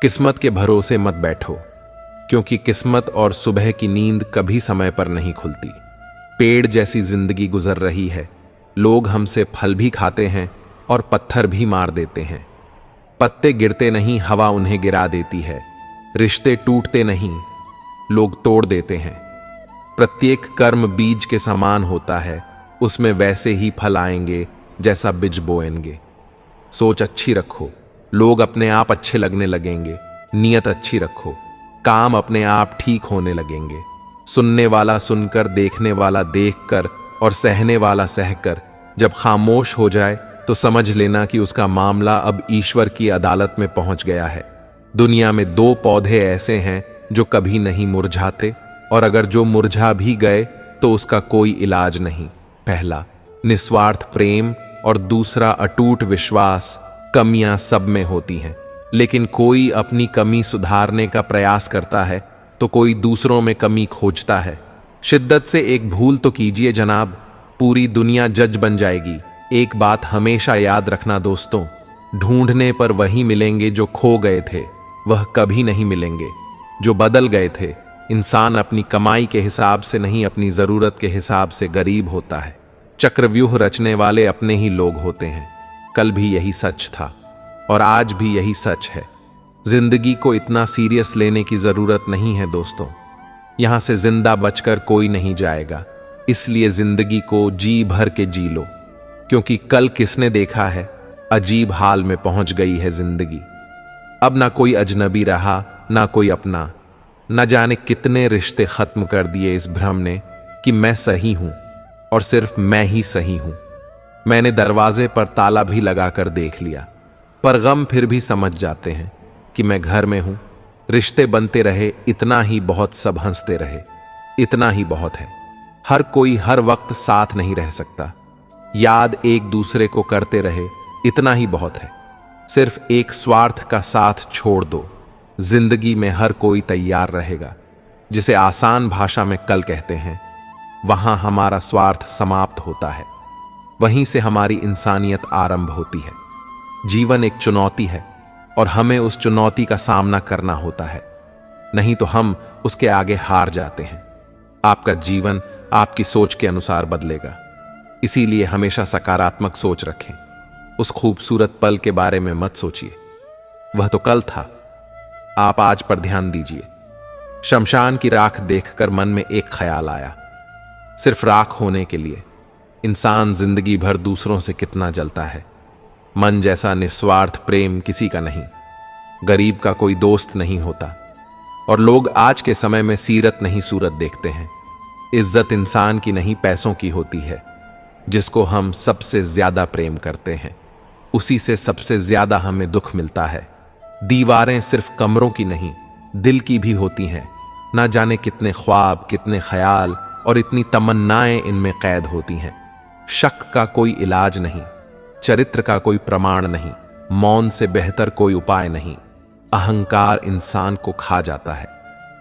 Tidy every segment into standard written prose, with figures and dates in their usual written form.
किस्मत के भरोसे मत बैठो, क्योंकि किस्मत और सुबह की नींद कभी समय पर नहीं खुलती। पेड़ जैसी जिंदगी गुजर रही है, लोग हमसे फल भी खाते हैं और पत्थर भी मार देते हैं। पत्ते गिरते नहीं, हवा उन्हें गिरा देती है। रिश्ते टूटते नहीं, लोग तोड़ देते हैं। प्रत्येक कर्म बीज के समान होता है, उसमें वैसे ही फल आएंगे जैसा बीज बोएंगे। सोच अच्छी रखो, लोग अपने आप अच्छे लगने लगेंगे। नियत अच्छी रखो, काम अपने आप ठीक होने लगेंगे। सुनने वाला सुनकर, देखने वाला देखकर और सहने वाला सहकर जब खामोश हो जाए तो समझ लेना कि उसका मामला अब ईश्वर की अदालत में पहुंच गया है। दुनिया में दो पौधे ऐसे हैं जो कभी नहीं मुरझाते, और अगर जो मुरझा भी गए तो उसका कोई इलाज नहीं। पहला निस्वार्थ प्रेम और दूसरा अटूट विश्वास। कमियां सब में होती हैं, लेकिन कोई अपनी कमी सुधारने का प्रयास करता है तो कोई दूसरों में कमी खोजता है। शिद्दत से एक भूल तो कीजिए जनाब, पूरी दुनिया जज बन जाएगी। एक बात हमेशा याद रखना दोस्तों, ढूंढने पर वही मिलेंगे जो खो गए थे, वह कभी नहीं मिलेंगे जो बदल गए थे। इंसान अपनी कमाई के हिसाब से नहीं, अपनी जरूरत के हिसाब से गरीब होता है। चक्रव्यूह रचने वाले अपने ही लोग होते हैं। कल भी यही सच था और आज भी यही सच है। जिंदगी को इतना सीरियस लेने की जरूरत नहीं है दोस्तों। यहां से जिंदा बचकर कोई नहीं जाएगा, इसलिए जिंदगी को जी भर के जी लो, क्योंकि कल किसने देखा है, अजीब हाल में पहुंच गई है जिंदगी। अब ना कोई अजनबी रहा, ना कोई अपना। न जाने कितने रिश्ते खत्म कर दिए इस भ्रम ने कि मैं सही हूं और सिर्फ मैं ही सही हूं। मैंने दरवाजे पर ताला भी लगाकर देख लिया, पर गम फिर भी समझ जाते हैं कि मैं घर में हूं। रिश्ते बनते रहे, इतना ही बहुत। सब हंसते रहे, इतना ही बहुत है। हर कोई हर वक्त साथ नहीं रह सकता। याद एक दूसरे को करते रहे, इतना ही बहुत है। सिर्फ एक स्वार्थ का साथ छोड़ दो, जिंदगी में हर कोई तैयार रहेगा। जिसे आसान भाषा में कल कहते हैं, वहां हमारा स्वार्थ समाप्त होता है, वहीं से हमारी इंसानियत आरंभ होती है। जीवन एक चुनौती है और हमें उस चुनौती का सामना करना होता है, नहीं तो हम उसके आगे हार जाते हैं। आपका जीवन आपकी सोच के अनुसार बदलेगा, इसीलिए हमेशा सकारात्मक सोच रखें। उस खूबसूरत पल के बारे में मत सोचिए, वह तो कल था। आप आज पर ध्यान दीजिए। शमशान की राख देखकर मन में एक ख्याल आया, सिर्फ राख होने के लिए इंसान जिंदगी भर दूसरों से कितना जलता है। मन जैसा निस्वार्थ प्रेम किसी का नहीं। गरीब का कोई दोस्त नहीं होता, और लोग आज के समय में सीरत नहीं सूरत देखते हैं। इज्जत इंसान की नहीं, पैसों की होती है। जिसको हम सबसे ज्यादा प्रेम करते हैं, उसी से सबसे ज्यादा हमें दुख मिलता है। दीवारें सिर्फ कमरों की नहीं, दिल की भी होती हैं। ना जाने कितने ख्वाब, कितने ख्याल और इतनी तमन्नाएं इनमें कैद होती हैं। शक का कोई इलाज नहीं, चरित्र का कोई प्रमाण नहीं, मौन से बेहतर कोई उपाय नहीं। अहंकार इंसान को खा जाता है।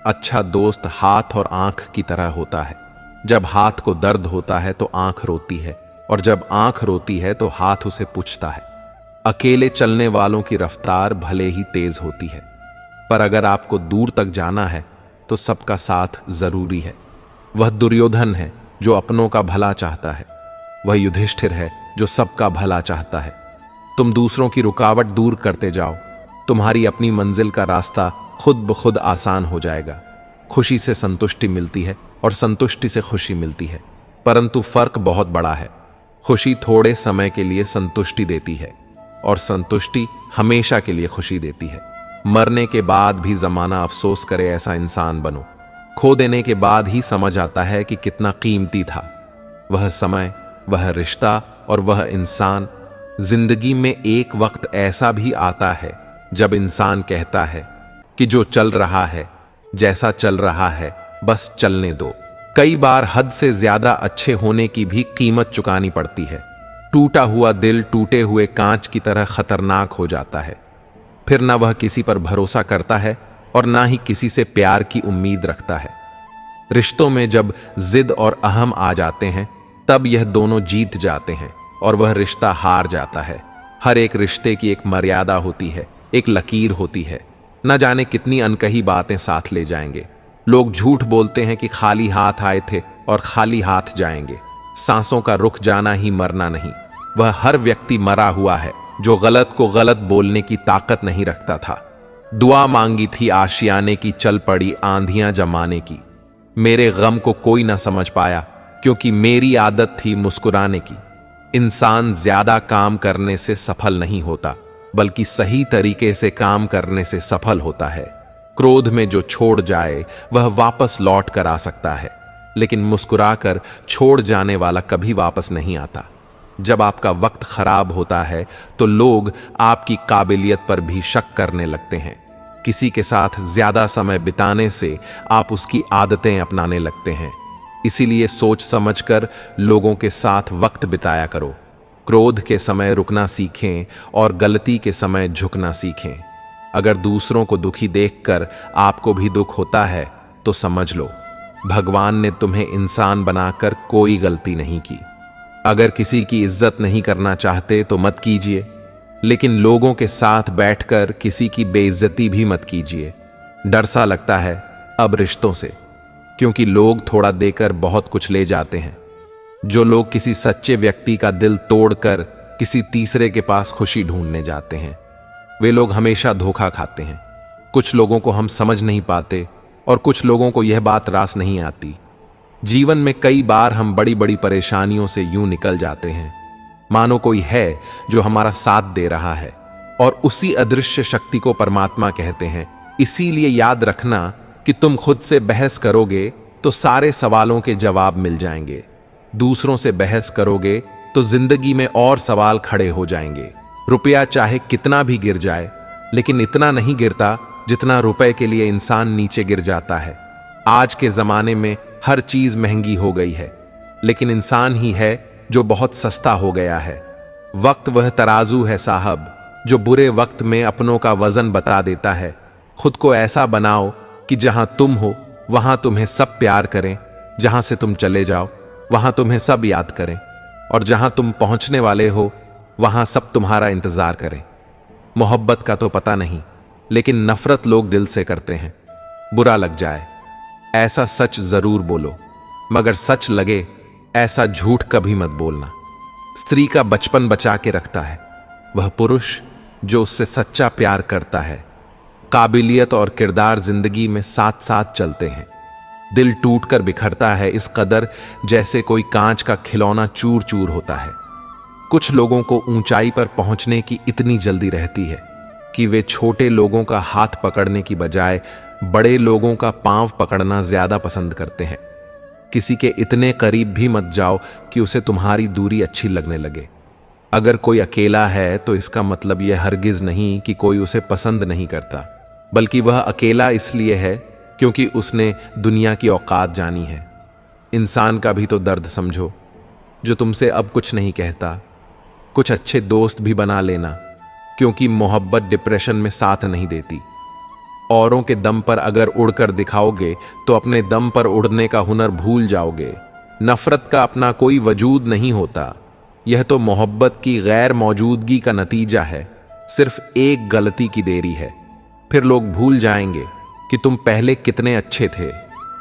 अच्छा दोस्त हाथ और आंख की तरह होता है। जब हाथ को दर्द होता है तो आंख रोती है, और जब आंख रोती है तो हाथ उसे पूछता है। अकेले चलने वालों की रफ्तार भले ही तेज होती है, पर अगर आपको दूर तक जाना है तो सबका साथ जरूरी है। वह दुर्योधन है जो अपनों का भला चाहता है, वह युधिष्ठिर है जो सबका भला चाहता है। तुम दूसरों की रुकावट दूर करते जाओ, तुम्हारी अपनी मंजिल का रास्ता खुद ब खुद आसान हो जाएगा। खुशी से संतुष्टि मिलती है और संतुष्टि से खुशी मिलती है, परंतु फर्क बहुत बड़ा है। खुशी थोड़े समय के लिए संतुष्टि देती है और संतुष्टि हमेशा के लिए खुशी देती है। मरने के बाद भी जमाना अफसोस करे ऐसा इंसान बनो। खो देने के बाद ही समझ आता है कि कितना कीमती था वह समय, वह रिश्ता और वह इंसान। जिंदगी में एक वक्त ऐसा भी आता है जब इंसान कहता है कि जो चल रहा है, जैसा चल रहा है, बस चलने दो। कई बार हद से ज्यादा अच्छे होने की भी कीमत चुकानी पड़ती है। टूटा हुआ दिल टूटे हुए कांच की तरह खतरनाक हो जाता है। फिर ना वह किसी पर भरोसा करता है और ना ही किसी से प्यार की उम्मीद रखता है। रिश्तों में जब जिद और अहम आ जाते हैं, तब यह दोनों जीत जाते हैं और वह रिश्ता हार जाता है। हर एक रिश्ते की एक मर्यादा होती है, एक लकीर होती है। न जाने कितनी अनकही बातें साथ ले जाएंगे। लोग झूठ बोलते हैं कि खाली हाथ आए थे और खाली हाथ जाएंगे। सांसों का रुक जाना ही मरना नहीं, वह हर व्यक्ति मरा हुआ है जो गलत को गलत बोलने की ताकत नहीं रखता था। दुआ मांगी थी आशियाने की, चल पड़ी आंधियां जमाने की। मेरे गम को कोई न समझ पाया क्योंकि मेरी आदत थी मुस्कुराने की। इंसान ज्यादा काम करने से सफल नहीं होता, बल्कि सही तरीके से काम करने से सफल होता है। क्रोध में जो छोड़ जाए वह वापस लौट कर आ सकता है, लेकिन मुस्कुराकर छोड़ जाने वाला कभी वापस नहीं आता। जब आपका वक्त खराब होता है तो लोग आपकी काबिलियत पर भी शक करने लगते हैं। किसी के साथ ज्यादा समय बिताने से आप उसकी आदतें अपनाने लगते हैं। इसीलिए सोच समझकर लोगों के साथ वक्त बिताया करो। क्रोध के समय रुकना सीखें और गलती के समय झुकना सीखें। अगर दूसरों को दुखी देखकर आपको भी दुख होता है तो समझ लो भगवान ने तुम्हें इंसान बनाकर कोई गलती नहीं की। अगर किसी की इज्जत नहीं करना चाहते तो मत कीजिए, लेकिन लोगों के साथ बैठकर किसी की बेइज्जती भी मत कीजिए। डर सा लगता है अब रिश्तों से, क्योंकि लोग थोड़ा देकर बहुत कुछ ले जाते हैं। जो लोग किसी सच्चे व्यक्ति का दिल तोड़कर किसी तीसरे के पास खुशी ढूंढने जाते हैं, वे लोग हमेशा धोखा खाते हैं। कुछ लोगों को हम समझ नहीं पाते और कुछ लोगों को यह बात रास नहीं आती। जीवन में कई बार हम बड़ी बड़ी परेशानियों से यूं निकल जाते हैं मानो कोई है जो हमारा साथ दे रहा है, और उसी अदृश्य शक्ति को परमात्मा कहते हैं। इसीलिए याद रखना कि तुम खुद से बहस करोगे तो सारे सवालों के जवाब मिल जाएंगे। दूसरों से बहस करोगे तो जिंदगी में और सवाल खड़े हो जाएंगे। रुपया चाहे कितना भी गिर जाए, लेकिन इतना नहीं गिरता जितना रुपए के लिए इंसान नीचे गिर जाता है। आज के जमाने में हर चीज महंगी हो गई है, लेकिन इंसान ही है जो बहुत सस्ता हो गया है। वक्त वह तराजू है साहब जो बुरे वक्त में अपनों का वजन बता देता है। खुद को ऐसा बनाओ कि जहां तुम हो वहां तुम्हें सब प्यार करें, जहां से तुम चले जाओ वहां तुम्हें सब याद करें, और जहां तुम पहुंचने वाले हो वहां सब तुम्हारा इंतजार करें। मोहब्बत का तो पता नहीं, लेकिन नफरत लोग दिल से करते हैं। बुरा लग जाए ऐसा सच जरूर बोलो, मगर सच लगे ऐसा झूठ कभी मत बोलना। स्त्री का बचपन बचा के रखता है वह पुरुष जो उससे सच्चा प्यार करता है। काबिलियत और किरदार जिंदगी में साथ साथ चलते हैं। दिल टूटकर बिखरता है इस कदर जैसे कोई कांच का खिलौना चूर चूर होता है। कुछ लोगों को ऊंचाई पर पहुंचने की इतनी जल्दी रहती है कि वे छोटे लोगों का हाथ पकड़ने की बजाय बड़े लोगों का पांव पकड़ना ज्यादा पसंद करते हैं। किसी के इतने करीब भी मत जाओ कि उसे तुम्हारी दूरी अच्छी लगने लगे। अगर कोई अकेला है तो इसका मतलब यह हरगिज नहीं कि कोई उसे पसंद नहीं करता, बल्कि वह अकेला इसलिए है क्योंकि उसने दुनिया की औकात जानी है। इंसान का भी तो दर्द समझो जो तुमसे अब कुछ नहीं कहता। कुछ अच्छे दोस्त भी बना लेना, क्योंकि मोहब्बत डिप्रेशन में साथ नहीं देती। औरों के दम पर अगर उड़कर दिखाओगे तो अपने दम पर उड़ने का हुनर भूल जाओगे। नफरत का अपना कोई वजूद नहीं होता, यह तो मोहब्बत की गैर मौजूदगी का नतीजा है। सिर्फ एक गलती की देरी है, फिर लोग भूल जाएंगे कि तुम पहले कितने अच्छे थे।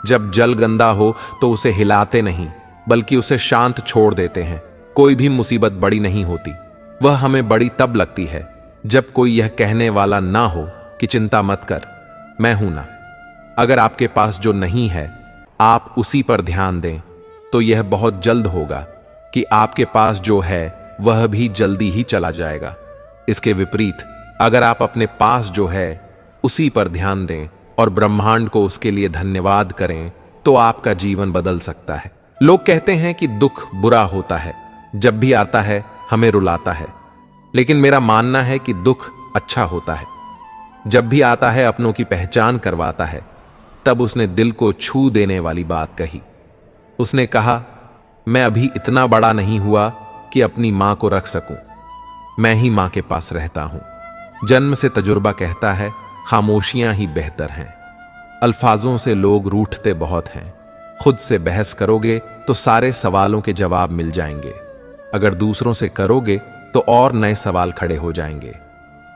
जब जल गंदा हो तो उसे हिलाते नहीं, बल्कि उसे शांत छोड़ देते हैं। कोई भी मुसीबत बड़ी नहीं होती, वह हमें बड़ी तब लगती है जब कोई यह कहने वाला ना हो कि चिंता मत कर, मैं हूं ना। अगर आपके पास जो नहीं है आप उसी पर ध्यान दें तो यह बहुत जल्द होगा कि आपके पास जो है वह भी जल्दी ही चला जाएगा। इसके विपरीत अगर आप अपने पास जो है उसी पर ध्यान दें और ब्रह्मांड को उसके लिए धन्यवाद करें तो आपका जीवन बदल सकता है। लोग कहते हैं कि दुख बुरा होता है, जब भी आता है हमें रुलाता है, लेकिन मेरा मानना है कि दुख अच्छा होता है। जब भी आता है अपनों की पहचान करवाता है। तब उसने दिल को छू देने वाली बात कही। उसने कहा, मैं अभी इतना बड़ा नहीं हुआ कि अपनी मां को रख सकूं, मैं ही मां के पास रहता हूं। जन्म से तजुर्बा कहता है खामोशियां ही बेहतर हैं। अल्फाजों से लोग रूठते बहुत हैं। खुद से बहस करोगे तो सारे सवालों के जवाब मिल जाएंगे। अगर दूसरों से करोगे तो और नए सवाल खड़े हो जाएंगे।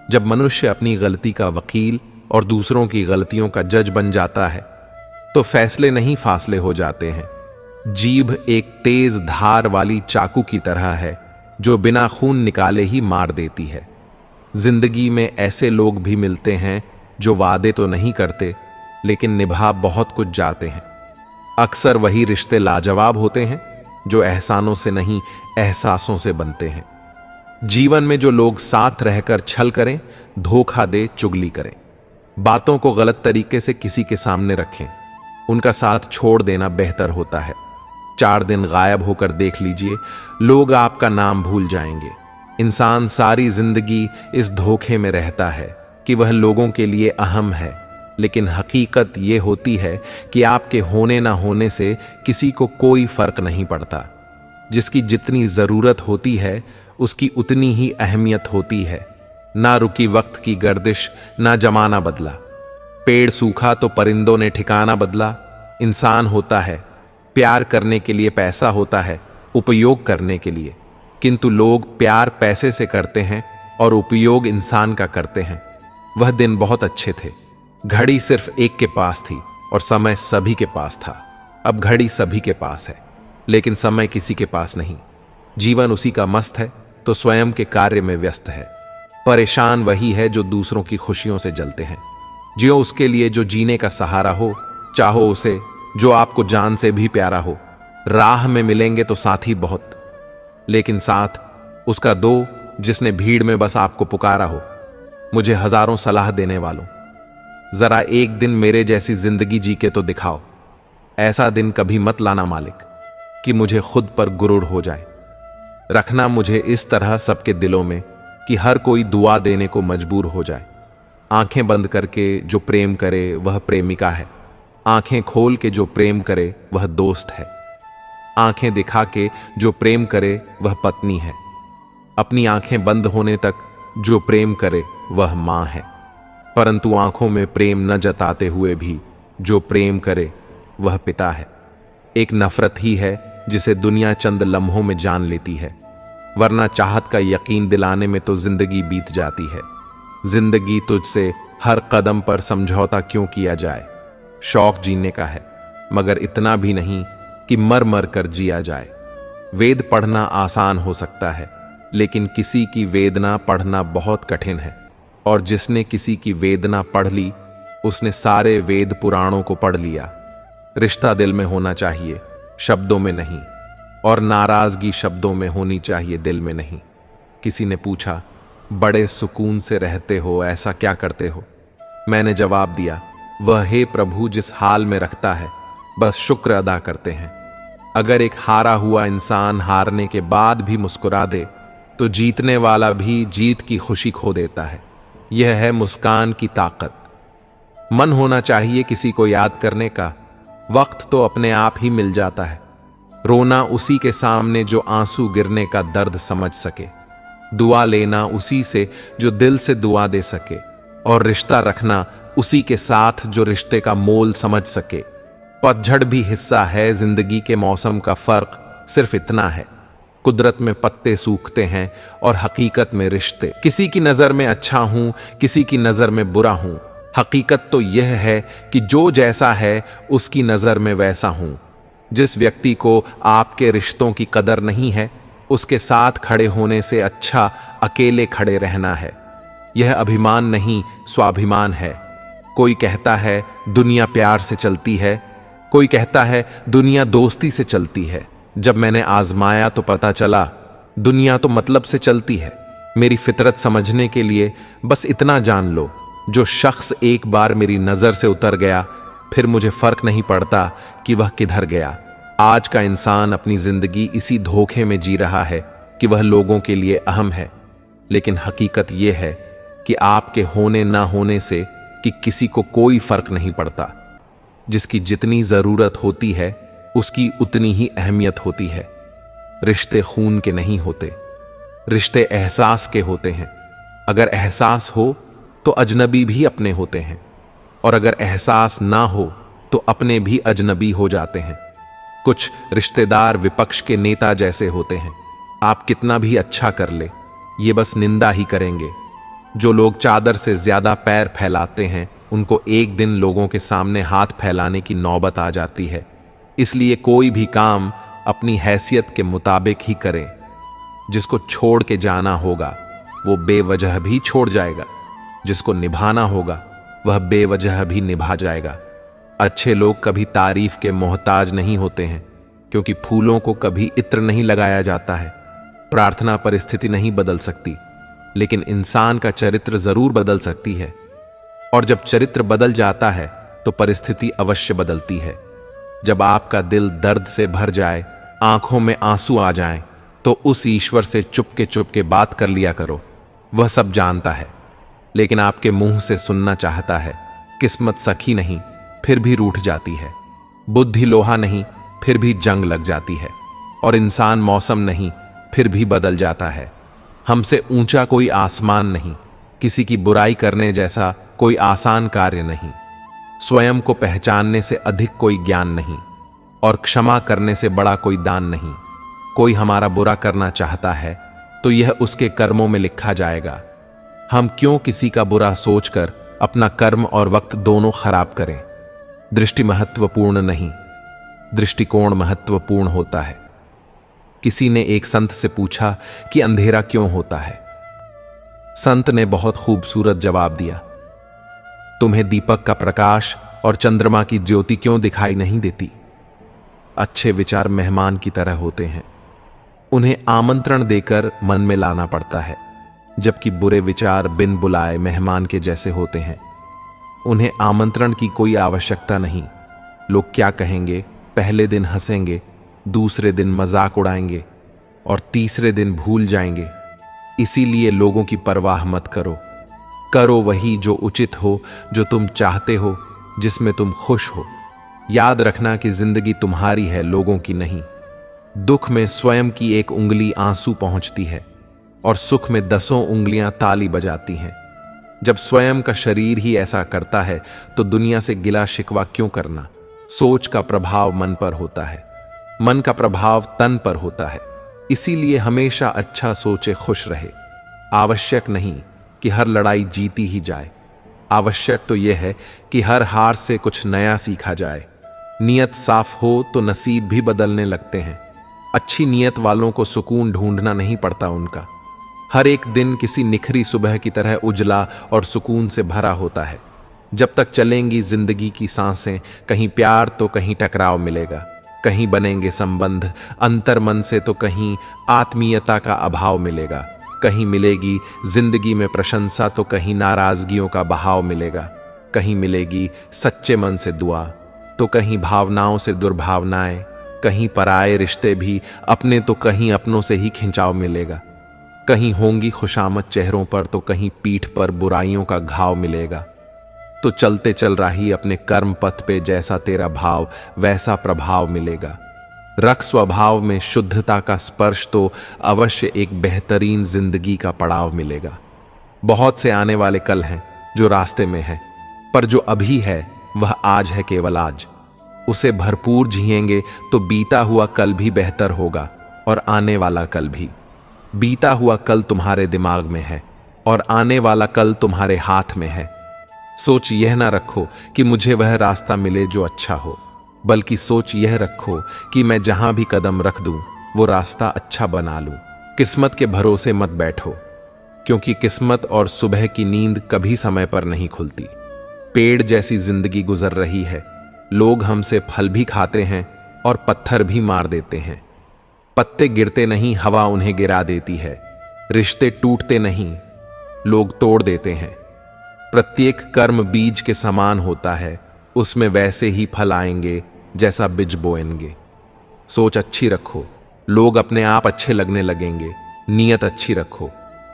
जब मनुष्य अपनी गलती का वकील और दूसरों की गलतियों का जज बन जाता है तो फैसले नहीं फासले हो जाते हैं। जीभ एक तेज धार वाली चाकू की तरह है जो बिना खून निकाले ही मार देती है। जिंदगी में ऐसे लोग भी मिलते हैं जो वादे तो नहीं करते लेकिन निभा बहुत कुछ जाते हैं। अक्सर वही रिश्ते लाजवाब होते हैं जो एहसानों से नहीं एहसासों से बनते हैं। जीवन में जो लोग साथ रहकर छल करें, धोखा दे, चुगली करें, बातों को गलत तरीके से किसी के सामने रखें, उनका साथ छोड़ देना बेहतर होता है। 4 दिन गायब होकर देख लीजिए, लोग आपका नाम भूल जाएंगे। इंसान सारी जिंदगी इस धोखे में रहता है कि वह लोगों के लिए अहम है, लेकिन हकीकत यह होती है कि आपके होने ना होने से किसी को कोई फर्क नहीं पड़ता। जिसकी जितनी जरूरत होती है उसकी उतनी ही अहमियत होती है। ना रुकी वक्त की गर्दिश, ना जमाना बदला। पेड़ सूखा तो परिंदों ने ठिकाना बदला। इंसान होता है, प्यार करने के लिए पैसा होता है, उपयोग करने के लिए, किंतु लोग प्यार पैसे से करते हैं और उपयोग इंसान का करते हैं। वह दिन बहुत अच्छे थे। घड़ी सिर्फ एक के पास थी और समय सभी के पास था। अब घड़ी सभी के पास है लेकिन समय किसी के पास नहीं। जीवन उसी का मस्त है तो स्वयं के कार्य में व्यस्त है। परेशान वही है जो दूसरों की खुशियों से जलते हैं। जियो उसके लिए जो जीने का सहारा हो, चाहो उसे जो आपको जान से भी प्यारा हो। राह में मिलेंगे तो साथी बहुत, लेकिन साथ उसका दो जिसने भीड़ में बस आपको पुकारा हो। मुझे हजारों सलाह देने वालों, जरा एक दिन मेरे जैसी जिंदगी जी के तो दिखाओ। ऐसा दिन कभी मत लाना मालिक कि मुझे खुद पर गुरूर हो जाए। रखना मुझे इस तरह सबके दिलों में कि हर कोई दुआ देने को मजबूर हो जाए। आंखें बंद करके जो प्रेम करे वह प्रेमिका है। आंखें खोल के जो प्रेम करे वह दोस्त है। आंखें दिखा के जो प्रेम करे वह पत्नी है। अपनी आंखें बंद होने तक जो प्रेम करे वह मां है। परंतु आंखों में प्रेम न जताते हुए भी जो प्रेम करे वह पिता है। एक नफरत ही है जिसे दुनिया चंद लम्हों में जान लेती है, वरना चाहत का यकीन दिलाने में तो जिंदगी बीत जाती है। जिंदगी तुझसे हर कदम पर समझौता क्यों किया जाए। शौक जीने का है मगर इतना भी नहीं कि मर मर कर जिया जाए। वेद पढ़ना आसान हो सकता है लेकिन किसी की वेदना पढ़ना बहुत कठिन है, और जिसने किसी की वेदना पढ़ ली उसने सारे वेद पुराणों को पढ़ लिया। रिश्ता दिल में होना चाहिए, शब्दों में नहीं, और नाराजगी शब्दों में होनी चाहिए, दिल में नहीं। किसी ने पूछा, बड़े सुकून से रहते हो, ऐसा क्या करते हो? मैंने जवाब दिया, वह हे प्रभु जिस हाल में रखता है बस शुक्र अदा करते हैं। अगर एक हारा हुआ इंसान हारने के बाद भी मुस्कुरा दे तो जीतने वाला भी जीत की खुशी खो देता है। यह है मुस्कान की ताकत। मन होना चाहिए किसी को याद करने का, वक्त तो अपने आप ही मिल जाता है। रोना उसी के सामने जो आंसू गिरने का दर्द समझ सके। दुआ लेना उसी से जो दिल से दुआ दे सके, और रिश्ता रखना उसी के साथ जो रिश्ते का मोल समझ सके। पतझड़ भी हिस्सा है जिंदगी के मौसम का, फर्क सिर्फ इतना है, कुदरत में पत्ते सूखते हैं और हकीकत में रिश्ते। किसी की नजर में अच्छा हूं, किसी की नजर में बुरा हूं। हकीकत तो यह है कि जो जैसा है उसकी नजर में वैसा हूं। जिस व्यक्ति को आपके रिश्तों की कदर नहीं है उसके साथ खड़े होने से अच्छा अकेले खड़े रहना है। यह अभिमान नहीं, स्वाभिमान है। कोई कहता है दुनिया प्यार से चलती है, कोई कहता है दुनिया दोस्ती से चलती है। जब मैंने आजमाया तो पता चला दुनिया तो मतलब से चलती है। मेरी फितरत समझने के लिए बस इतना जान लो, जो शख्स एक बार मेरी नजर से उतर गया फिर मुझे फर्क नहीं पड़ता कि वह किधर गया। आज का इंसान अपनी जिंदगी इसी धोखे में जी रहा है कि वह लोगों के लिए अहम है, लेकिन हकीकत यह है कि आपके होने ना होने से कि किसी को कोई फर्क नहीं पड़ता। जिसकी जितनी जरूरत होती है उसकी उतनी ही अहमियत होती है। रिश्ते खून के नहीं होते, रिश्ते एहसास के होते हैं। अगर एहसास हो तो अजनबी भी अपने होते हैं, और अगर एहसास ना हो तो अपने भी अजनबी हो जाते हैं। कुछ रिश्तेदार विपक्ष के नेता जैसे होते हैं। आप कितना भी अच्छा कर ले ये बस निंदा ही करेंगे। जो लोग चादर से ज्यादा पैर फैलाते हैं उनको एक दिन लोगों के सामने हाथ फैलाने की नौबत आ जाती है। इसलिए कोई भी काम अपनी हैसियत के मुताबिक ही करें। जिसको छोड़ के जाना होगा वो बेवजह भी छोड़ जाएगा, जिसको निभाना होगा वह बेवजह भी निभा जाएगा। अच्छे लोग कभी तारीफ के मोहताज नहीं होते हैं, क्योंकि फूलों को कभी इत्र नहीं लगाया जाता है। प्रार्थना परिस्थिति नहीं बदल सकती, लेकिन इंसान का चरित्र जरूर बदल सकती है। और जब चरित्र बदल जाता है तो परिस्थिति अवश्य बदलती है। जब आपका दिल दर्द से भर जाए, आंखों में आंसू आ जाएं, तो उस ईश्वर से चुपके बात कर लिया करो। वह सब जानता है, लेकिन आपके मुंह से सुनना चाहता है। किस्मत सखी नहीं, फिर भी रूठ जाती है। बुद्धि लोहा नहीं, फिर भी जंग लग जाती है। और इंसान मौसम नहीं, फिर भी बदल जाता है। हमसे ऊंचा कोई आसमान नहीं, किसी की बुराई करने जैसा कोई आसान कार्य नहीं। स्वयं को पहचानने से अधिक कोई ज्ञान नहीं, और क्षमा करने से बड़ा कोई दान नहीं। कोई हमारा बुरा करना चाहता है तो यह उसके कर्मों में लिखा जाएगा। हम क्यों किसी का बुरा सोचकर अपना कर्म और वक्त दोनों खराब करें। दृष्टि महत्वपूर्ण नहीं, दृष्टिकोण महत्वपूर्ण होता है। किसी ने एक संत से पूछा कि अंधेरा क्यों होता है। संत ने बहुत खूबसूरत जवाब दिया, तुम्हें दीपक का प्रकाश और चंद्रमा की ज्योति क्यों दिखाई नहीं देती। अच्छे विचार मेहमान की तरह होते हैं, उन्हें आमंत्रण देकर मन में लाना पड़ता है, जबकि बुरे विचार बिन बुलाए मेहमान के जैसे होते हैं। उन्हें आमंत्रण की कोई आवश्यकता नहीं। लोग क्या कहेंगे, पहले दिन हंसेंगे, दूसरे दिन मजाक उड़ाएंगे और तीसरे दिन भूल जाएंगे। इसीलिए लोगों की परवाह मत करो। करो वही जो उचित हो, जो तुम चाहते हो, जिसमें तुम खुश हो। याद रखना कि जिंदगी तुम्हारी है, लोगों की नहीं। दुख में स्वयं की एक उंगली आंसू पहुंचती है और सुख में 10 उंगलियां ताली बजाती हैं। जब स्वयं का शरीर ही ऐसा करता है तो दुनिया से गिला शिकवा क्यों करना। सोच का प्रभाव मन पर होता है, मन का प्रभाव तन पर होता है। इसीलिए हमेशा अच्छा सोचे, खुश रहे। आवश्यक नहीं कि हर लड़ाई जीती ही जाए, आवश्यक तो यह है कि हर हार से कुछ नया सीखा जाए। नियत साफ हो तो नसीब भी बदलने लगते हैं। अच्छी नियत वालों को सुकून ढूंढना नहीं पड़ता उनका। हर एक दिन किसी निखरी सुबह की तरह उजला और सुकून से भरा होता है। जब तक चलेंगी जिंदगी की सांसें, कहीं प्यार तो कहीं टकराव मिलेगा, कहीं बनेंगे संबंध अंतर मन से तो कहीं आत्मीयता का अभाव मिलेगा, कहीं मिलेगी जिंदगी में प्रशंसा तो कहीं नाराजगियों का बहाव मिलेगा, कहीं मिलेगी सच्चे मन से दुआ तो कहीं भावनाओं से दुर्भावनाएं, कहीं पराए रिश्ते भी अपने तो कहीं अपनों से ही खिंचाव मिलेगा, कहीं होंगी खुशामद चेहरों पर तो कहीं पीठ पर बुराइयों का घाव मिलेगा। तो चलते चल रही अपने कर्म पथ पे जैसा तेरा भाव वैसा प्रभाव मिलेगा। रख स्वभाव में शुद्धता का स्पर्श तो अवश्य एक बेहतरीन जिंदगी का पड़ाव मिलेगा। बहुत से आने वाले कल हैं जो रास्ते में हैं, पर जो अभी है वह आज है, केवल आज। उसे भरपूर जिएंगे तो बीता हुआ कल भी बेहतर होगा और आने वाला कल भी। बीता हुआ कल तुम्हारे दिमाग में है और आने वाला कल तुम्हारे हाथ में है। सोच यह ना रखो कि मुझे वह रास्ता मिले जो अच्छा हो, बल्कि सोच यह रखो कि मैं जहां भी कदम रख दूं वो रास्ता अच्छा बना लूं। किस्मत के भरोसे मत बैठो, क्योंकि किस्मत और सुबह की नींद कभी समय पर नहीं खुलती। पेड़ जैसी जिंदगी गुजर रही है, लोग हमसे फल भी खाते हैं और पत्थर भी मार देते हैं। पत्ते गिरते नहीं, हवा उन्हें गिरा देती है। रिश्ते टूटते नहीं, लोग तोड़ देते हैं। प्रत्येक कर्म बीज के समान होता है, उसमें वैसे ही फल आएंगे जैसा बीज बोएंगे। सोच अच्छी रखो, लोग अपने आप अच्छे लगने लगेंगे। नीयत अच्छी रखो,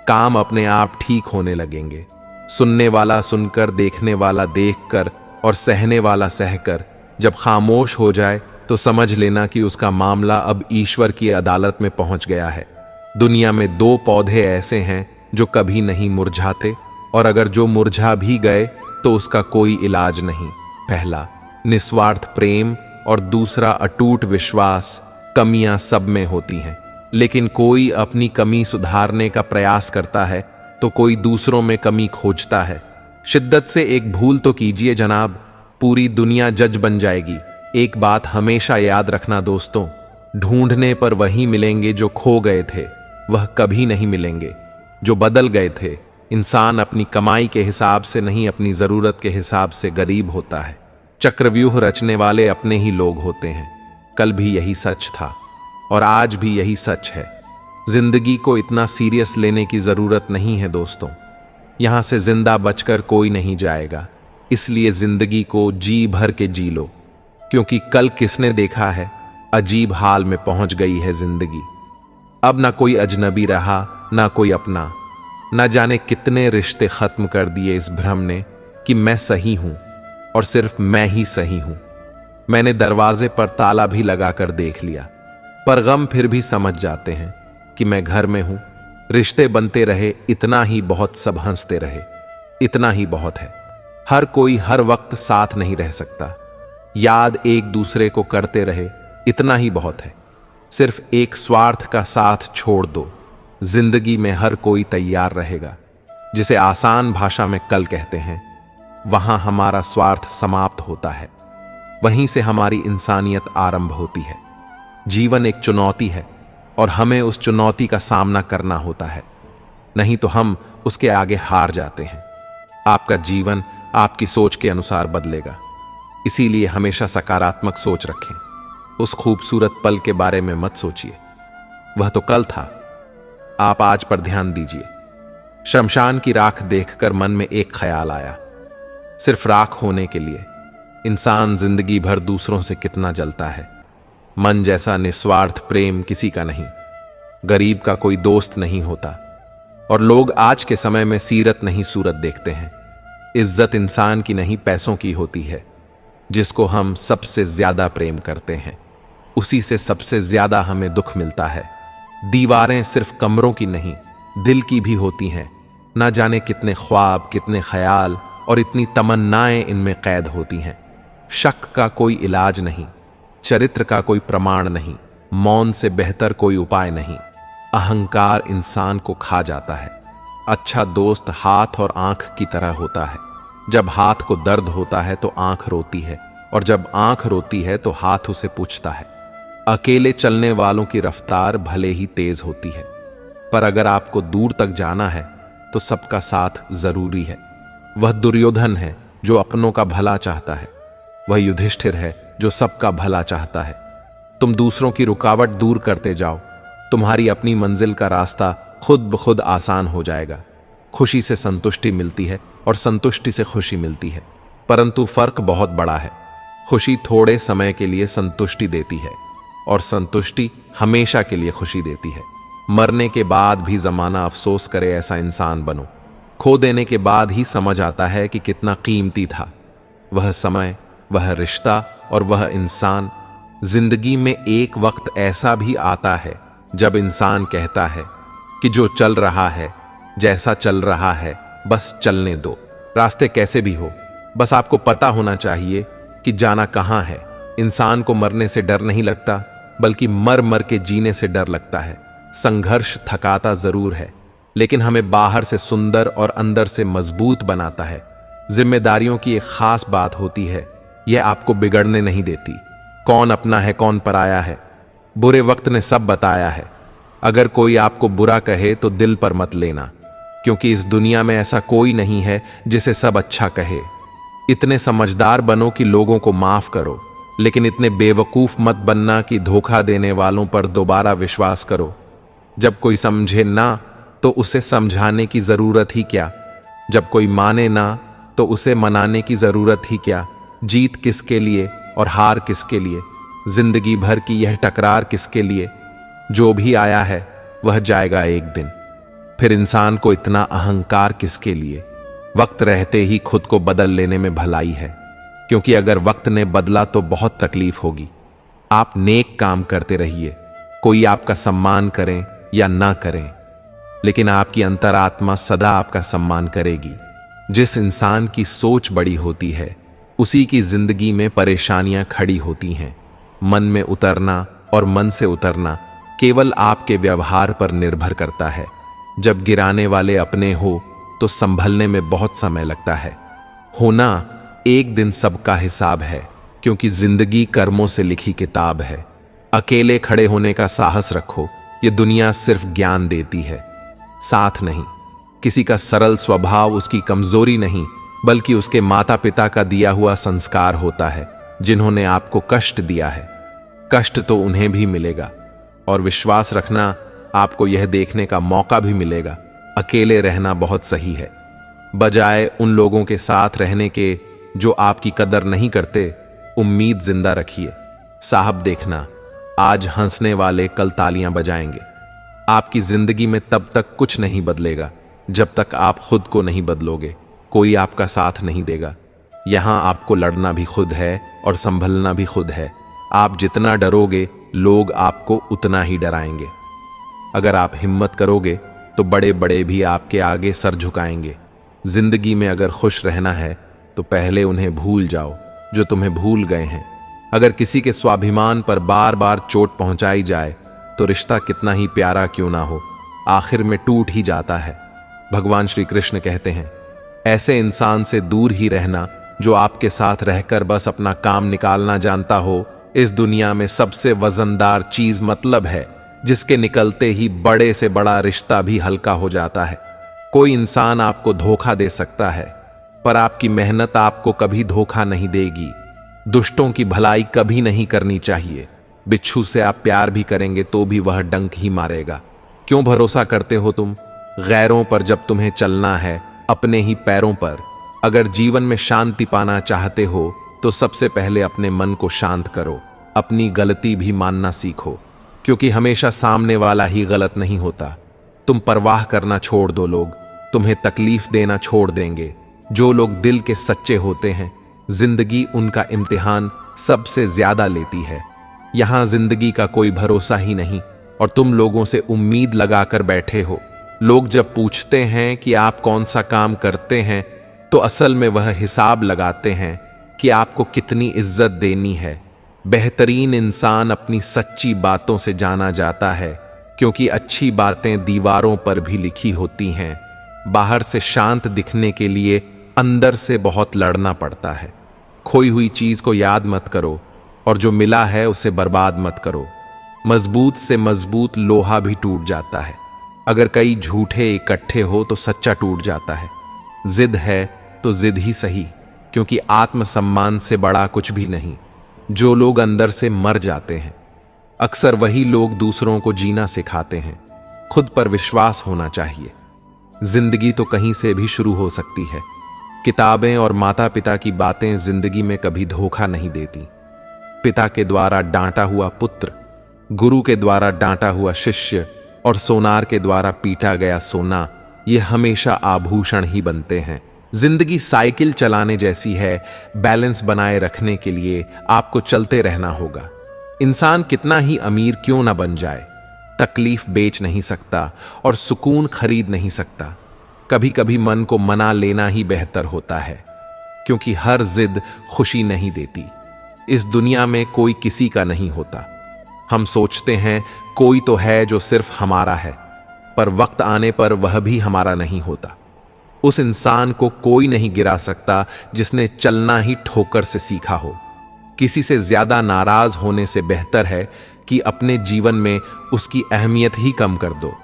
काम अपने आप ठीक होने लगेंगे। सुनने वाला सुनकर, देखने वाला देखकर और सहने वाला सहकर जब खामोश हो जाए तो समझ लेना कि उसका मामला अब ईश्वर की अदालत में पहुंच गया है। दुनिया में 2 पौधे ऐसे हैं जो कभी नहीं मुरझाते, और अगर जो मुरझा भी गए तो उसका कोई इलाज नहीं। पहला निस्वार्थ प्रेम और दूसरा अटूट विश्वास। कमियां सब में होती हैं, लेकिन कोई अपनी कमी सुधारने का प्रयास करता है तो कोई दूसरों में कमी खोजता है। शिद्दत से एक भूल तो कीजिए जनाब, पूरी दुनिया जज बन जाएगी। एक बात हमेशा याद रखना दोस्तों, ढूंढने पर वही मिलेंगे जो खो गए थे, वह कभी नहीं मिलेंगे जो बदल गए थे। इंसान अपनी कमाई के हिसाब से नहीं, अपनी जरूरत के हिसाब से गरीब होता है। चक्रव्यूह रचने वाले अपने ही लोग होते हैं। कल भी यही सच था और आज भी यही सच है। जिंदगी को इतना सीरियस लेने की जरूरत नहीं है दोस्तों। यहां से जिंदा बचकर कोई नहीं जाएगा, इसलिए जिंदगी को जी भर के जी लो, क्योंकि कल किसने देखा है, अजीब हाल में पहुंच गई है जिंदगी। अब ना कोई अजनबी रहा, ना कोई अपना। ना जाने कितने रिश्ते खत्म कर दिए इस भ्रम ने कि मैं सही हूं और सिर्फ मैं ही सही हूं। मैंने दरवाजे पर ताला भी लगाकर देख लिया, पर गम फिर भी समझ जाते हैं कि मैं घर में हूं। रिश्ते बनते रहे, इतना ही बहुत, सब हंसते रहे, इतना ही बहुत है। हर कोई हर वक्त साथ नहीं रह सकता, याद एक दूसरे को करते रहे, इतना ही बहुत है। सिर्फ एक स्वार्थ का साथ छोड़ दो, जिंदगी में हर कोई तैयार रहेगा। जिसे आसान भाषा में कल कहते हैं, वहां हमारा स्वार्थ समाप्त होता है, वहीं से हमारी इंसानियत आरंभ होती है। जीवन एक चुनौती है और हमें उस चुनौती का सामना करना होता है, नहीं तो हम उसके आगे हार जाते हैं। आपका जीवन आपकी सोच के अनुसार बदलेगा, इसीलिए हमेशा सकारात्मक सोच रखें। उस खूबसूरत पल के बारे में मत सोचिए, वह तो कल था। आप आज पर ध्यान दीजिए। शमशान की राख देखकर मन में एक ख्याल आया, सिर्फ राख होने के लिए इंसान जिंदगी भर दूसरों से कितना जलता है। मन जैसा निस्वार्थ प्रेम किसी का नहीं, गरीब का कोई दोस्त नहीं होता। और लोग आज के समय में सीरत नहीं सूरत देखते हैं। इज्जत इंसान की नहीं, पैसों की होती है। जिसको हम सबसे ज्यादा प्रेम करते हैं, उसी से सबसे ज्यादा हमें दुख मिलता है। दीवारें सिर्फ कमरों की नहीं, दिल की भी होती हैं। ना जाने कितने ख्वाब, कितने ख्याल और इतनी तमन्नाएं इनमें कैद होती हैं। शक का कोई इलाज नहीं, चरित्र का कोई प्रमाण नहीं, मौन से बेहतर कोई उपाय नहीं। अहंकार इंसान को खा जाता है। अच्छा दोस्त हाथ और आंख की तरह होता है। जब हाथ को दर्द होता है तो आंख रोती है, और जब आंख रोती है तो हाथ उसे पूछता है। अकेले चलने वालों की रफ्तार भले ही तेज होती है, पर अगर आपको दूर तक जाना है तो सबका साथ जरूरी है। वह दुर्योधन है जो अपनों का भला चाहता है, वह युधिष्ठिर है जो सबका भला चाहता है। तुम दूसरों की रुकावट दूर करते जाओ, तुम्हारी अपनी मंजिल का रास्ता खुद ब खुद आसान हो जाएगा। खुशी से संतुष्टि मिलती है और संतुष्टि से खुशी मिलती है, परंतु फर्क बहुत बड़ा है। खुशी थोड़े समय के लिए संतुष्टि देती है और संतुष्टि हमेशा के लिए खुशी देती है। मरने के बाद भी जमाना अफसोस करे ऐसा इंसान बनो। खो देने के बाद ही समझ आता है कि कितना कीमती था वह समय, वह रिश्ता और वह इंसान। जिंदगी में एक वक्त ऐसा भी आता है जब इंसान कहता है कि जो चल रहा है, जैसा चल रहा है, बस चलने दो। रास्ते कैसे भी हो, बस आपको पता होना चाहिए कि जाना कहां है। इंसान को मरने से डर नहीं लगता, बल्कि मर मर के जीने से डर लगता है। संघर्ष थकाता जरूर है, लेकिन हमें बाहर से सुंदर और अंदर से मजबूत बनाता है। जिम्मेदारियों की एक खास बात होती है, यह आपको बिगड़ने नहीं देती। कौन अपना है, कौन पराया है, बुरे वक्त ने सब बताया है। अगर कोई आपको बुरा कहे तो दिल पर मत लेना, क्योंकि इस दुनिया में ऐसा कोई नहीं है जिसे सब अच्छा कहे। इतने समझदार बनो कि लोगों को माफ करो, लेकिन इतने बेवकूफ मत बनना कि धोखा देने वालों पर दोबारा विश्वास करो। जब कोई समझे ना तो उसे समझाने की जरूरत ही क्या। जब कोई माने ना तो उसे मनाने की जरूरत ही क्या। जीत किसके लिए और हार किसके लिए, जिंदगी भर की यह टकरार किसके लिए। जो भी आया है वह जाएगा एक दिन, फिर इंसान को इतना अहंकार किसके लिए। वक्त रहते ही खुद को बदल लेने में भलाई है, क्योंकि अगर वक्त ने बदला तो बहुत तकलीफ होगी। आप नेक काम करते रहिए, कोई आपका सम्मान करें या ना करें, लेकिन आपकी अंतरात्मा सदा आपका सम्मान करेगी। जिस इंसान की सोच बड़ी होती है, उसी की जिंदगी में परेशानियां खड़ी होती हैं। मन में उतरना और मन से उतरना केवल आपके व्यवहार पर निर्भर करता है। जब गिराने वाले अपने हो तो संभलने में बहुत समय लगता है। होना एक दिन सबका हिसाब है, क्योंकि जिंदगी कर्मों से लिखी किताब है। अकेले खड़े होने का साहस रखो, ये दुनिया सिर्फ ज्ञान देती है, साथ नहीं। किसी का सरल स्वभाव उसकी कमजोरी नहीं, बल्कि उसके माता पिता का दिया हुआ संस्कार होता है, जिन्होंने आपको कष्ट दिया है। कष्ट तो उन्हें भी मिलेगा, और विश्वास रखना, आपको यह देखने का मौका भी मिलेगा अकेले रहना बहुत सही है, बजाय उन लोगों के साथ रहने के जो आपकी कदर नहीं करते। उम्मीद जिंदा रखिए। साहब देखना, आज हंसने वाले कल तालियां बजाएंगे। आपकी जिंदगी में तब तक कुछ नहीं बदलेगा जब तक आप खुद को नहीं बदलोगे। कोई आपका साथ नहीं देगा। यहां आपको लड़ना भी खुद है और संभलना भी खुद है। आप जितना डरोगे, लोग आपको उतना ही डराएंगे। अगर आप हिम्मत करोगे तो बड़े बड़े भी आपके आगे सर झुकाएंगे। जिंदगी में अगर खुश रहना है तो पहले उन्हें भूल जाओ जो तुम्हें भूल गए हैं। अगर किसी के स्वाभिमान पर बार बार चोट पहुंचाई जाए तो रिश्ता कितना ही प्यारा क्यों ना हो, आखिर में टूट ही जाता है। भगवान श्री कृष्ण कहते हैं, ऐसे इंसान से दूर ही रहना जो आपके साथ रहकर बस अपना काम निकालना जानता हो। इस दुनिया में सबसे वजनदार चीज मतलब है, जिसके निकलते ही बड़े से बड़ा रिश्ता भी हल्का हो जाता है। कोई इंसान आपको धोखा दे सकता है, पर आपकी मेहनत आपको कभी धोखा नहीं देगी। दुष्टों की भलाई कभी नहीं करनी चाहिए। बिच्छू से आप प्यार भी करेंगे तो भी वह डंक ही मारेगा। क्यों भरोसा करते हो तुम गैरों पर जब तुम्हें चलना है अपने ही पैरों पर? अगर जीवन में शांति पाना चाहते हो तो सबसे पहले अपने मन को शांत करो। अपनी गलती भी मानना सीखो, क्योंकि हमेशा सामने वाला ही गलत नहीं होता। तुम परवाह करना छोड़ दो, लोग तुम्हें तकलीफ देना छोड़ देंगे। जो लोग दिल के सच्चे होते हैं, जिंदगी उनका इम्तिहान सबसे ज्यादा लेती है। यहां जिंदगी का कोई भरोसा ही नहीं, और तुम लोगों से उम्मीद लगाकर बैठे हो। लोग जब पूछते हैं कि आप कौन सा काम करते हैं, तो असल में वह हिसाब लगाते हैं कि आपको कितनी इज्जत देनी है। बेहतरीन इंसान अपनी सच्ची बातों से जाना जाता है, क्योंकि अच्छी बातें दीवारों पर भी लिखी होती हैं। बाहर से शांत दिखने के लिए अंदर से बहुत लड़ना पड़ता है। खोई हुई चीज को याद मत करो, और जो मिला है उसे बर्बाद मत करो। मजबूत से मजबूत लोहा भी टूट जाता है। अगर कई झूठे इकट्ठे हो तो सच्चा टूट जाता है। जिद है तो जिद ही सही, क्योंकि आत्मसम्मान से बड़ा कुछ भी नहीं। जो लोग अंदर से मर जाते हैं, अक्सर वही लोग दूसरों को जीना सिखाते हैं। खुद पर विश्वास होना चाहिए। जिंदगी तो कहीं से भी शुरू हो सकती है। किताबें और माता पिता की बातें जिंदगी में कभी धोखा नहीं देती। पिता के द्वारा डांटा हुआ पुत्र, गुरु के द्वारा डांटा हुआ शिष्य, और सोनार के द्वारा पीटा गया सोना, ये हमेशा आभूषण ही बनते हैं। जिंदगी साइकिल चलाने जैसी है। बैलेंस बनाए रखने के लिए आपको चलते रहना होगा। इंसान कितना ही अमीर क्यों ना बन जाए, तकलीफ बेच नहीं सकता और सुकून खरीद नहीं सकता। कभी कभी मन को मना लेना ही बेहतर होता है, क्योंकि हर जिद खुशी नहीं देती। इस दुनिया में कोई किसी का नहीं होता। हम सोचते हैं कोई तो है जो सिर्फ हमारा है, पर वक्त आने पर वह भी हमारा नहीं होता। उस इंसान को कोई नहीं गिरा सकता जिसने चलना ही ठोकर से सीखा हो। किसी से ज्यादा नाराज होने से बेहतर है कि अपने जीवन में उसकी अहमियत ही कम कर दो।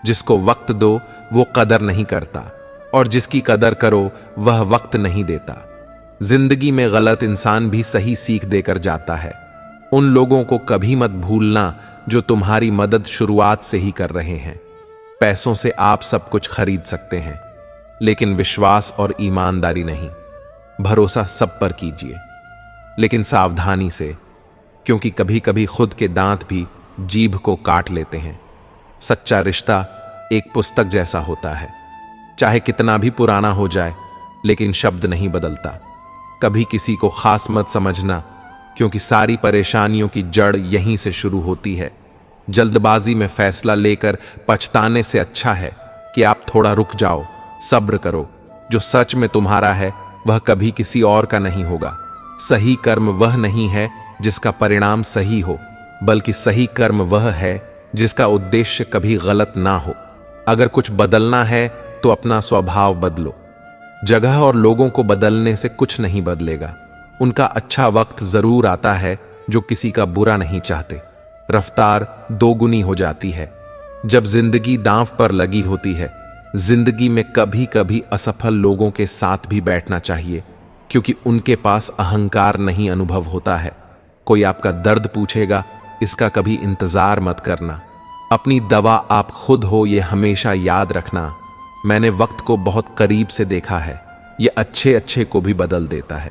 जिसको वक्त दो वो कदर नहीं करता, और जिसकी कदर करो वह वक्त नहीं देता। जिंदगी में गलत इंसान भी सही सीख देकर जाता है। उन लोगों को कभी मत भूलना जो तुम्हारी मदद शुरुआत से ही कर रहे हैं। पैसों से आप सब कुछ खरीद सकते हैं, लेकिन विश्वास और ईमानदारी नहीं। भरोसा सब पर कीजिए, लेकिन सावधानी से, क्योंकि कभी कभी खुद के दांत भी जीभ को काट लेते हैं। सच्चा रिश्ता एक पुस्तक जैसा होता है, चाहे कितना भी पुराना हो जाए, लेकिन शब्द नहीं बदलता। कभी किसी को खास मत समझना, क्योंकि सारी परेशानियों की जड़ यहीं से शुरू होती है। जल्दबाजी में फैसला लेकर पछताने से अच्छा है कि आप थोड़ा रुक जाओ, सब्र करो। जो सच में तुम्हारा है वह कभी किसी और का नहीं होगा। सही कर्म वह नहीं है जिसका परिणाम सही हो, बल्कि सही कर्म वह है जिसका उद्देश्य कभी गलत ना हो। अगर कुछ बदलना है तो अपना स्वभाव बदलो। जगह और लोगों को बदलने से कुछ नहीं बदलेगा। उनका अच्छा वक्त जरूर आता है जो किसी का बुरा नहीं चाहते। रफ्तार दोगुनी हो जाती है जब जिंदगी दांव पर लगी होती है। जिंदगी में कभी कभी असफल लोगों के साथ भी बैठना चाहिए, क्योंकि उनके पास अहंकार नहीं अनुभव होता है। कोई आपका दर्द पूछेगा, इसका कभी इंतजार मत करना। अपनी दवा आप खुद हो, ये हमेशा याद रखना। मैंने वक्त को बहुत करीब से देखा है, ये अच्छे अच्छे को भी बदल देता है।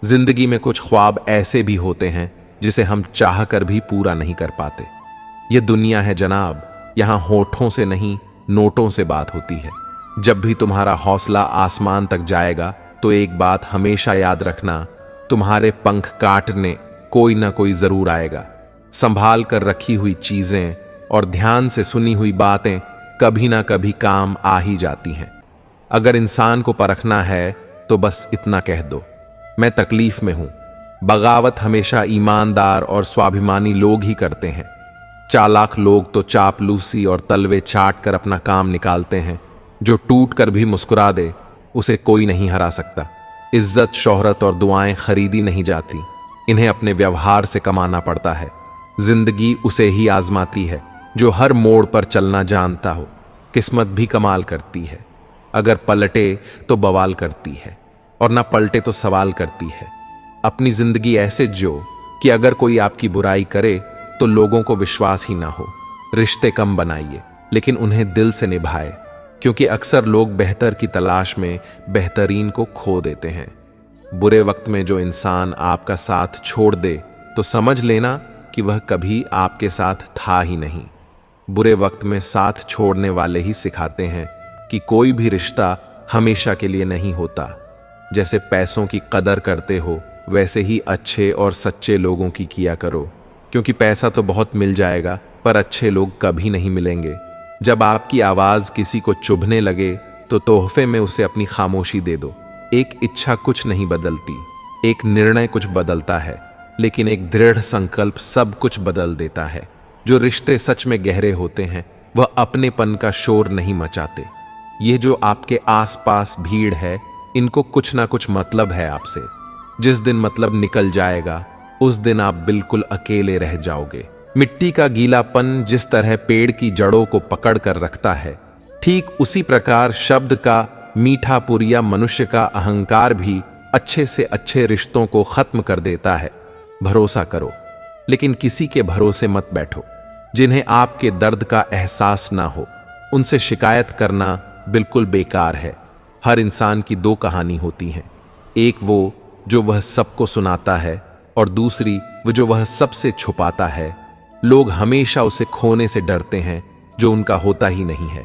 जिंदगी में कुछ ख्वाब ऐसे भी होते हैं जिसे हम चाह कर भी पूरा नहीं कर पाते। ये दुनिया है जनाब, यहां होठों से नहीं नोटों से बात होती है। जब भी तुम्हारा हौसला आसमान तक जाएगा तो एक बात हमेशा याद रखना, तुम्हारे पंख काटने कोई ना कोई जरूर आएगा। संभाल कर रखी हुई चीजें और ध्यान से सुनी हुई बातें कभी ना कभी काम आ ही जाती हैं। अगर इंसान को परखना है तो बस इतना कह दो, मैं तकलीफ में हूं। बगावत हमेशा ईमानदार और स्वाभिमानी लोग ही करते हैं। चालाक लोग तो चापलूसी और तलवे चाट कर अपना काम निकालते हैं। जो टूट कर भी मुस्कुरा दे उसे कोई नहीं हरा सकता। इज्जत, शोहरत और दुआएं खरीदी नहीं जाती, इन्हें अपने व्यवहार से कमाना पड़ता है। जिंदगी उसे ही आजमाती है जो हर मोड़ पर चलना जानता हो। किस्मत भी कमाल करती है, अगर पलटे तो बवाल करती है और ना पलटे तो सवाल करती है। अपनी जिंदगी ऐसे जो कि अगर कोई आपकी बुराई करे तो लोगों को विश्वास ही ना हो। रिश्ते कम बनाइए लेकिन उन्हें दिल से निभाए, क्योंकि अक्सर लोग बेहतर की तलाश में बेहतरीन को खो देते हैं। बुरे वक्त में जो इंसान आपका साथ छोड़ दे तो समझ लेना कि वह कभी आपके साथ था ही नहीं। बुरे वक्त में साथ छोड़ने वाले ही सिखाते हैं कि कोई भी रिश्ता हमेशा के लिए नहीं होता। जैसे पैसों की कदर करते हो वैसे ही अच्छे और सच्चे लोगों की किया करो, क्योंकि पैसा तो बहुत मिल जाएगा पर अच्छे लोग कभी नहीं मिलेंगे। जब आपकी आवाज किसी को चुभने लगे तो तोहफे में उसे अपनी खामोशी दे दो। एक इच्छा कुछ नहीं बदलती, एक निर्णय कुछ बदलता है, लेकिन एक दृढ़ संकल्प सब कुछ बदल देता है। जो रिश्ते सच में गहरे होते हैं वह अपनेपन का शोर नहीं मचाते। ये जो आपके आसपास भीड़ है, इनको कुछ ना कुछ मतलब है आपसे। जिस दिन मतलब निकल जाएगा उस दिन आप बिल्कुल अकेले रह जाओगे। मिट्टी का गीलापन जिस तरह पेड़ की जड़ों को पकड़ कर रखता है, ठीक उसी प्रकार शब्द का मीठापुरिया मनुष्य का अहंकार भी अच्छे से अच्छे रिश्तों को खत्म कर देता है। भरोसा करो, लेकिन किसी के भरोसे मत बैठो। जिन्हें आपके दर्द का एहसास ना हो उनसे शिकायत करना बिल्कुल बेकार है। हर इंसान की दो कहानी होती हैं, एक वो जो वह सबको सुनाता है और दूसरी वो जो वह सबसे छुपाता है। लोग हमेशा उसे खोने से डरते हैं जो उनका होता ही नहीं है।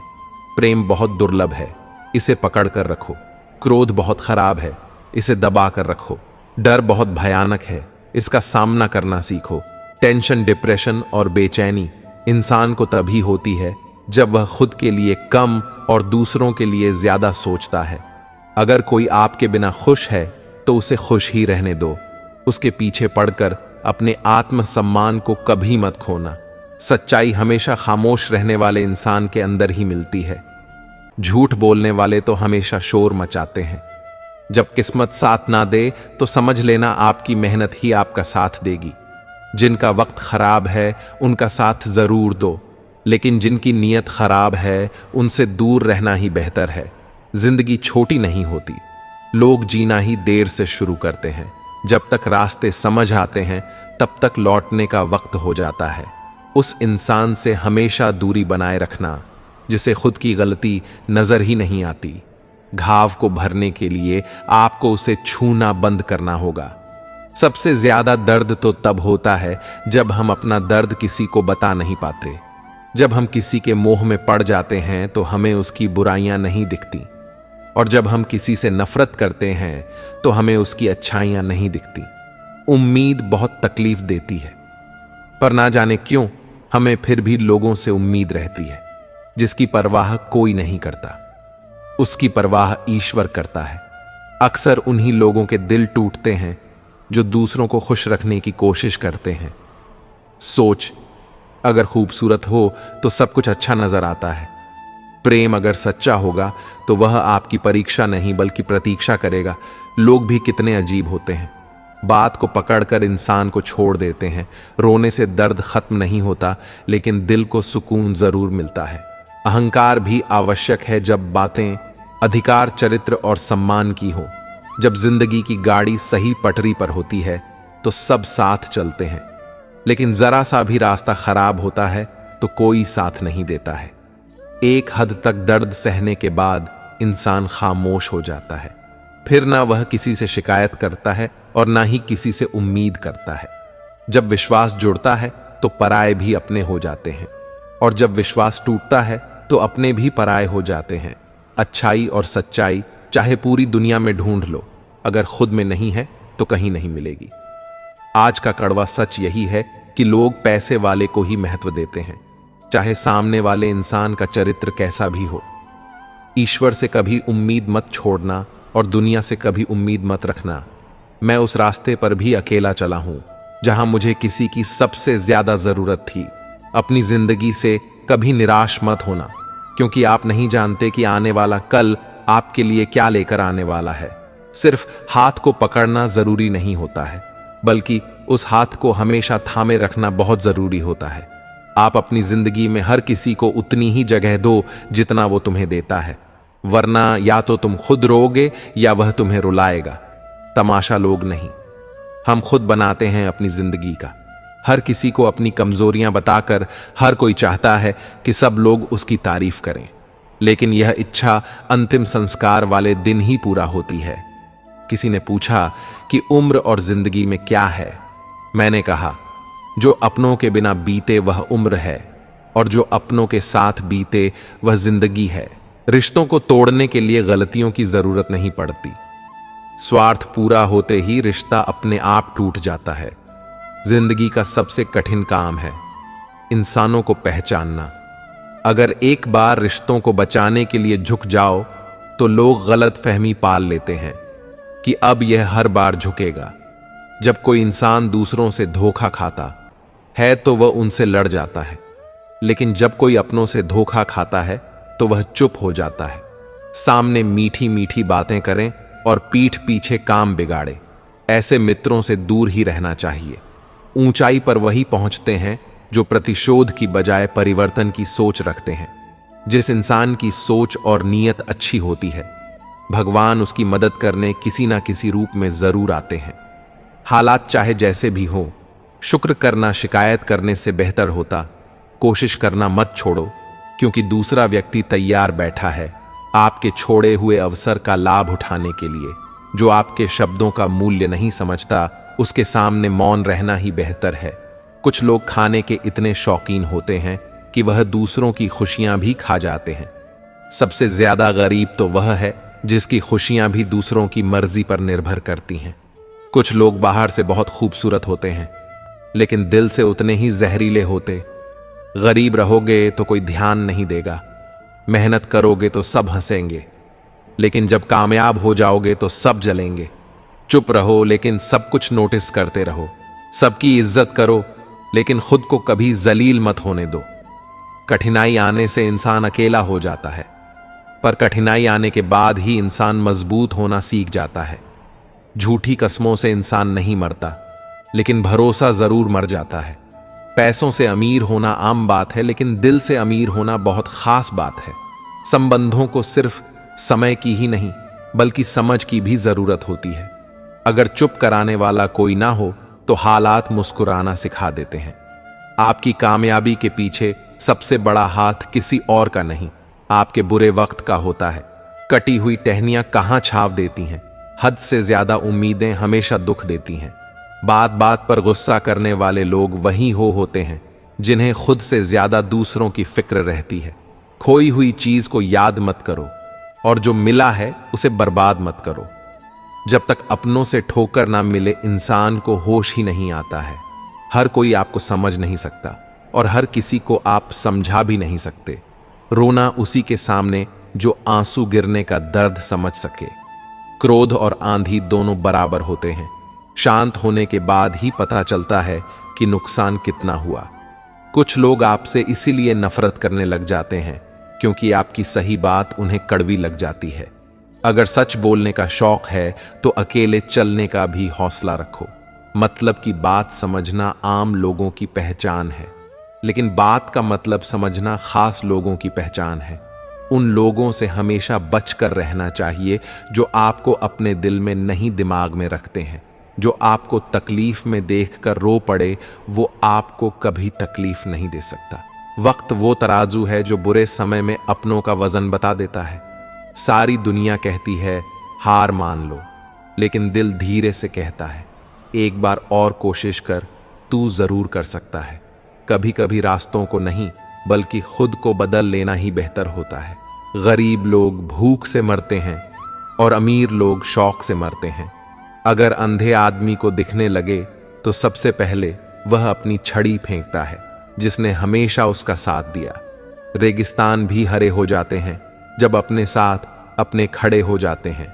प्रेम बहुत दुर्लभ है, इसे पकड़ कर रखो। क्रोध बहुत खराब है, इसे दबा कर रखो। डर बहुत भयानक है, इसका सामना करना सीखो। टेंशन, डिप्रेशन और बेचैनी इंसान को तभी होती है जब वह खुद के लिए कम और दूसरों के लिए ज्यादा सोचता है। अगर कोई आपके बिना खुश है तो उसे खुश ही रहने दो। उसके पीछे पड़कर अपने आत्मसम्मान को कभी मत खोना। सच्चाई हमेशा खामोश रहने वाले इंसान के अंदर ही मिलती है। झूठ बोलने वाले तो हमेशा शोर मचाते हैं। जब किस्मत साथ ना दे तो समझ लेना आपकी मेहनत ही आपका साथ देगी। जिनका वक्त खराब है उनका साथ जरूर दो, लेकिन जिनकी नीयत खराब है उनसे दूर रहना ही बेहतर है। जिंदगी छोटी नहीं होती, लोग जीना ही देर से शुरू करते हैं। जब तक रास्ते समझ आते हैं तब तक लौटने का वक्त हो जाता है। उस इंसान से हमेशा दूरी बनाए रखना जिसे खुद की गलती नजर ही नहीं आती। घाव को भरने के लिए आपको उसे छूना बंद करना होगा। सबसे ज्यादा दर्द तो तब होता है जब हम अपना दर्द किसी को बता नहीं पाते। जब हम किसी के मोह में पड़ जाते हैं तो हमें उसकी बुराइयां नहीं दिखती, और जब हम किसी से नफरत करते हैं तो हमें उसकी अच्छाइयां नहीं दिखती। उम्मीद बहुत तकलीफ देती है, पर ना जाने क्यों हमें फिर भी लोगों से उम्मीद रहती है। जिसकी परवाह कोई नहीं करता, उसकी परवाह ईश्वर करता है। अक्सर उन्हीं लोगों के दिल टूटते हैं जो दूसरों को खुश रखने की कोशिश करते हैं। सोच, अगर खूबसूरत हो तो सब कुछ अच्छा नजर आता है। प्रेम अगर सच्चा होगा तो वह आपकी परीक्षा नहीं बल्कि प्रतीक्षा करेगा। लोग भी कितने अजीब होते हैं, बात को पकड़कर इंसान को छोड़ देते हैं। रोने से दर्द खत्म नहीं होता, लेकिन दिल को सुकून जरूर मिलता है। अहंकार भी आवश्यक है जब बातें अधिकार, चरित्र और सम्मान की हो। जब जिंदगी की गाड़ी सही पटरी पर होती है तो सब साथ चलते हैं, लेकिन जरा सा भी रास्ता खराब होता है तो कोई साथ नहीं देता है। एक हद तक दर्द सहने के बाद इंसान खामोश हो जाता है। फिर ना वह किसी से शिकायत करता है और ना ही किसी से उम्मीद करता है। जब विश्वास जुड़ता है तो पराये भी अपने हो जाते हैं, और जब विश्वास टूटता है तो अपने भी पराये हो जाते हैं। अच्छाई और सच्चाई चाहे पूरी दुनिया में ढूंढ लो, अगर खुद में नहीं है तो कहीं नहीं मिलेगी। आज का कड़वा सच यही है कि लोग पैसे वाले को ही महत्व देते हैं, चाहे सामने वाले इंसान का चरित्र कैसा भी हो। ईश्वर से कभी उम्मीद मत छोड़ना और दुनिया से कभी उम्मीद मत रखना। मैं उस रास्ते पर भी अकेला चला हूं जहां मुझे किसी की सबसे ज्यादा जरूरत थी। अपनी जिंदगी से कभी निराश मत होना, क्योंकि आप नहीं जानते कि आने वाला कल आपके लिए क्या लेकर आने वाला है। सिर्फ हाथ को पकड़ना जरूरी नहीं होता है, बल्कि उस हाथ को हमेशा थामे रखना बहुत जरूरी होता है। आप अपनी जिंदगी में हर किसी को उतनी ही जगह दो जितना वो तुम्हें देता है, वरना या तो तुम खुद रोओगे या वह तुम्हें रुलाएगा। तमाशा लोग नहीं, हम खुद बनाते हैं अपनी जिंदगी का। हर किसी को अपनी कमजोरियां बताकर हर कोई चाहता है कि सब लोग उसकी तारीफ करें, लेकिन यह इच्छा अंतिम संस्कार वाले दिन ही पूरा होती है। किसी ने पूछा कि उम्र और जिंदगी में क्या है। मैंने कहा, जो अपनों के बिना बीते वह उम्र है, और जो अपनों के साथ बीते वह जिंदगी है। रिश्तों को तोड़ने के लिए गलतियों की जरूरत नहीं पड़ती। स्वार्थ पूरा होते ही रिश्ता अपने आप टूट जाता है। जिंदगी का सबसे कठिन काम है इंसानों को पहचानना। अगर एक बार रिश्तों को बचाने के लिए झुक जाओ तो लोग गलत फहमी पाल लेते हैं कि अब यह हर बार झुकेगा। जब कोई इंसान दूसरों से धोखा खाता है तो वह उनसे लड़ जाता है, लेकिन जब कोई अपनों से धोखा खाता है तो वह चुप हो जाता है। सामने मीठी मीठी बातें करें और पीठ पीछे काम बिगाड़े, ऐसे मित्रों से दूर ही रहना चाहिए। ऊंचाई पर वही पहुंचते हैं जो प्रतिशोध की बजाय परिवर्तन की सोच रखते हैं। जिस इंसान की सोच और नीयत अच्छी होती है, भगवान उसकी मदद करने किसी ना किसी रूप में जरूर आते हैं। हालात चाहे जैसे भी हो, शुक्र करना शिकायत करने से बेहतर होता। कोशिश करना मत छोड़ो, क्योंकि दूसरा व्यक्ति तैयार बैठा है आपके छोड़े हुए अवसर का लाभ उठाने के लिए। जो आपके शब्दों का मूल्य नहीं समझता, उसके सामने मौन रहना ही बेहतर है। कुछ लोग खाने के इतने शौकीन होते हैं कि वह दूसरों की खुशियां भी खा जाते हैं। सबसे ज्यादा गरीब तो वह है जिसकी खुशियां भी दूसरों की मर्जी पर निर्भर करती हैं। कुछ लोग बाहर से बहुत खूबसूरत होते हैं, लेकिन दिल से उतने ही जहरीले होते। गरीब रहोगे तो कोई ध्यान नहीं देगा, मेहनत करोगे तो सब हंसेंगे, लेकिन जब कामयाब हो जाओगे तो सब जलेंगे। चुप रहो लेकिन सब कुछ नोटिस करते रहो। सबकी इज्जत करो लेकिन खुद को कभी जलील मत होने दो। कठिनाई आने से इंसान अकेला हो जाता है, पर कठिनाई आने के बाद ही इंसान मजबूत होना सीख जाता है। झूठी कस्मों से इंसान नहीं मरता, लेकिन भरोसा जरूर मर जाता है। पैसों से अमीर होना आम बात है, लेकिन दिल से अमीर होना बहुत खास बात है। संबंधों को सिर्फ समय की ही नहीं बल्कि समझ की भी जरूरत होती है। अगर चुप कराने वाला कोई ना हो तो हालात मुस्कुराना सिखा देते हैं। आपकी कामयाबी के पीछे सबसे बड़ा हाथ किसी और का नहीं, आपके बुरे वक्त का होता है। कटी हुई टहनियां कहां छाव देती हैं, हद से ज्यादा उम्मीदें हमेशा दुख देती हैं। बात बात पर गुस्सा करने वाले लोग वही होते हैं जिन्हें खुद से ज्यादा दूसरों की फिक्र रहती है। खोई हुई चीज को याद मत करो और जो मिला है उसे बर्बाद मत करो। जब तक अपनों से ठोकर ना मिले इंसान को होश ही नहीं आता है। हर कोई आपको समझ नहीं सकता और हर किसी को आप समझा भी नहीं सकते। रोना उसी के सामने जो आंसू गिरने का दर्द समझ सके। क्रोध और आंधी दोनों बराबर होते हैं। शांत होने के बाद ही पता चलता है कि नुकसान कितना हुआ। कुछ लोग आपसे इसीलिए नफरत करने लग जाते हैं क्योंकि आपकी सही बात उन्हें कड़वी लग जाती है। अगर सच बोलने का शौक है तो अकेले चलने का भी हौसला रखो। मतलब की बात समझना आम लोगों की पहचान है, लेकिन बात का मतलब समझना खास लोगों की पहचान है। उन लोगों से हमेशा बचकर रहना चाहिए जो आपको अपने दिल में नहीं दिमाग में रखते हैं। जो आपको तकलीफ में देखकर रो पड़े वो आपको कभी तकलीफ नहीं दे सकता। वक्त वो तराजू है जो बुरे समय में अपनों का वजन बता देता है। सारी दुनिया कहती है हार मान लो, लेकिन दिल धीरे से कहता है एक बार और कोशिश कर, तू जरूर कर सकता है। कभी कभी रास्तों को नहीं बल्कि खुद को बदल लेना ही बेहतर होता है। गरीब लोग भूख से मरते हैं और अमीर लोग शौक से मरते हैं। अगर अंधे आदमी को दिखने लगे तो सबसे पहले वह अपनी छड़ी फेंकता है जिसने हमेशा उसका साथ दिया। रेगिस्तान भी हरे हो जाते हैं जब अपने साथ अपने खड़े हो जाते हैं।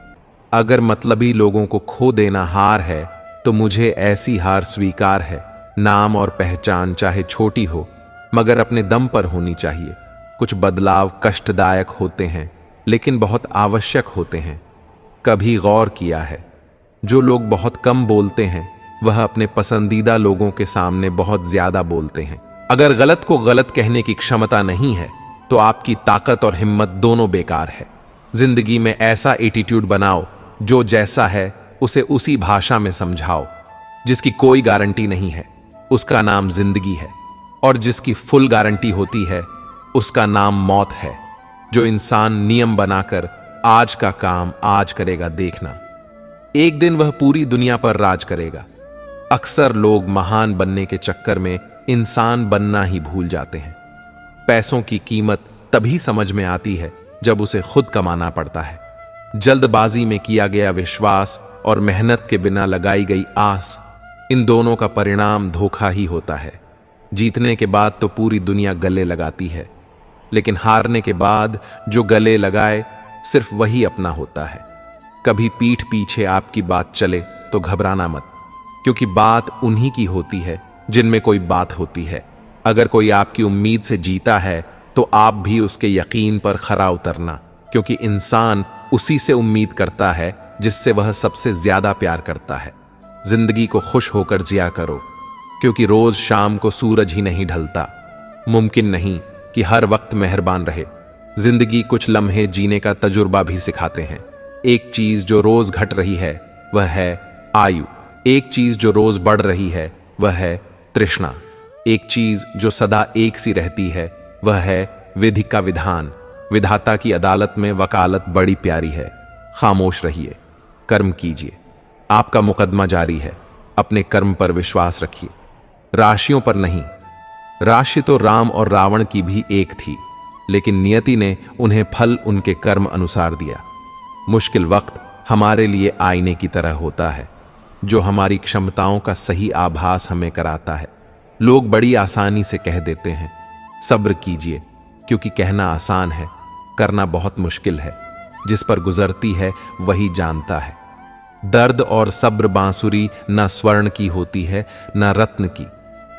अगर मतलबी लोगों को खो देना हार है तो मुझे ऐसी हार स्वीकार है। नाम और पहचान चाहे छोटी हो मगर अपने दम पर होनी चाहिए। कुछ बदलाव कष्टदायक होते हैं लेकिन बहुत आवश्यक होते हैं। कभी गौर किया है जो लोग बहुत कम बोलते हैं वह अपने पसंदीदा लोगों के सामने बहुत ज्यादा बोलते हैं। अगर गलत को गलत कहने की क्षमता नहीं है तो आपकी ताकत और हिम्मत दोनों बेकार है। जिंदगी में ऐसा एटीट्यूड बनाओ जो जैसा है उसे उसी भाषा में समझाओ। जिसकी कोई गारंटी नहीं है उसका नाम जिंदगी है, और जिसकी फुल गारंटी होती है उसका नाम मौत है। जो इंसान नियम बनाकर आज का काम आज करेगा, देखना एक दिन वह पूरी दुनिया पर राज करेगा। अक्सर लोग महान बनने के चक्कर में इंसान बनना ही भूल जाते हैं। पैसों की कीमत तभी समझ में आती है जब उसे खुद कमाना पड़ता है। जल्दबाजी में किया गया विश्वास और मेहनत के बिना लगाई गई आस, इन दोनों का परिणाम धोखा ही होता है। जीतने के बाद तो पूरी दुनिया गले लगाती है, लेकिन हारने के बाद जो गले लगाए सिर्फ वही अपना होता है। कभी पीठ पीछे आपकी बात चले तो घबराना मत, क्योंकि बात उन्हीं की होती है जिनमें कोई बात होती है। अगर कोई आपकी उम्मीद से जीता है तो आप भी उसके यकीन पर खरा उतरना, क्योंकि इंसान उसी से उम्मीद करता है जिससे वह सबसे ज्यादा प्यार करता है। जिंदगी को खुश होकर जिया करो, क्योंकि रोज शाम को सूरज ही नहीं ढलता। मुमकिन नहीं कि हर वक्त मेहरबान रहे। जिंदगी कुछ लम्हे जीने का तजुर्बा भी सिखाते हैं। एक चीज जो रोज घट रही है वह है आयु। एक चीज जो रोज बढ़ रही है वह है तृष्णा। एक चीज जो सदा एक सी रहती है वह है विधि का विधान। विधाता की अदालत में वकालत बड़ी प्यारी है। खामोश रहिए, कर्म कीजिए, आपका मुकदमा जारी है। अपने कर्म पर विश्वास रखिए, राशियों पर नहीं। राशि तो राम और रावण की भी एक थी, लेकिन नियति ने उन्हें फल उनके कर्म अनुसार दिया। मुश्किल वक्त हमारे लिए आईने की तरह होता है, जो हमारी क्षमताओं का सही आभास हमें कराता है। लोग बड़ी आसानी से कह देते हैं सब्र कीजिए, क्योंकि कहना आसान है, करना बहुत मुश्किल है। जिस पर गुजरती है वही जानता है। दर्द और सब्र बांसुरी न स्वर्ण की होती है न रत्न की,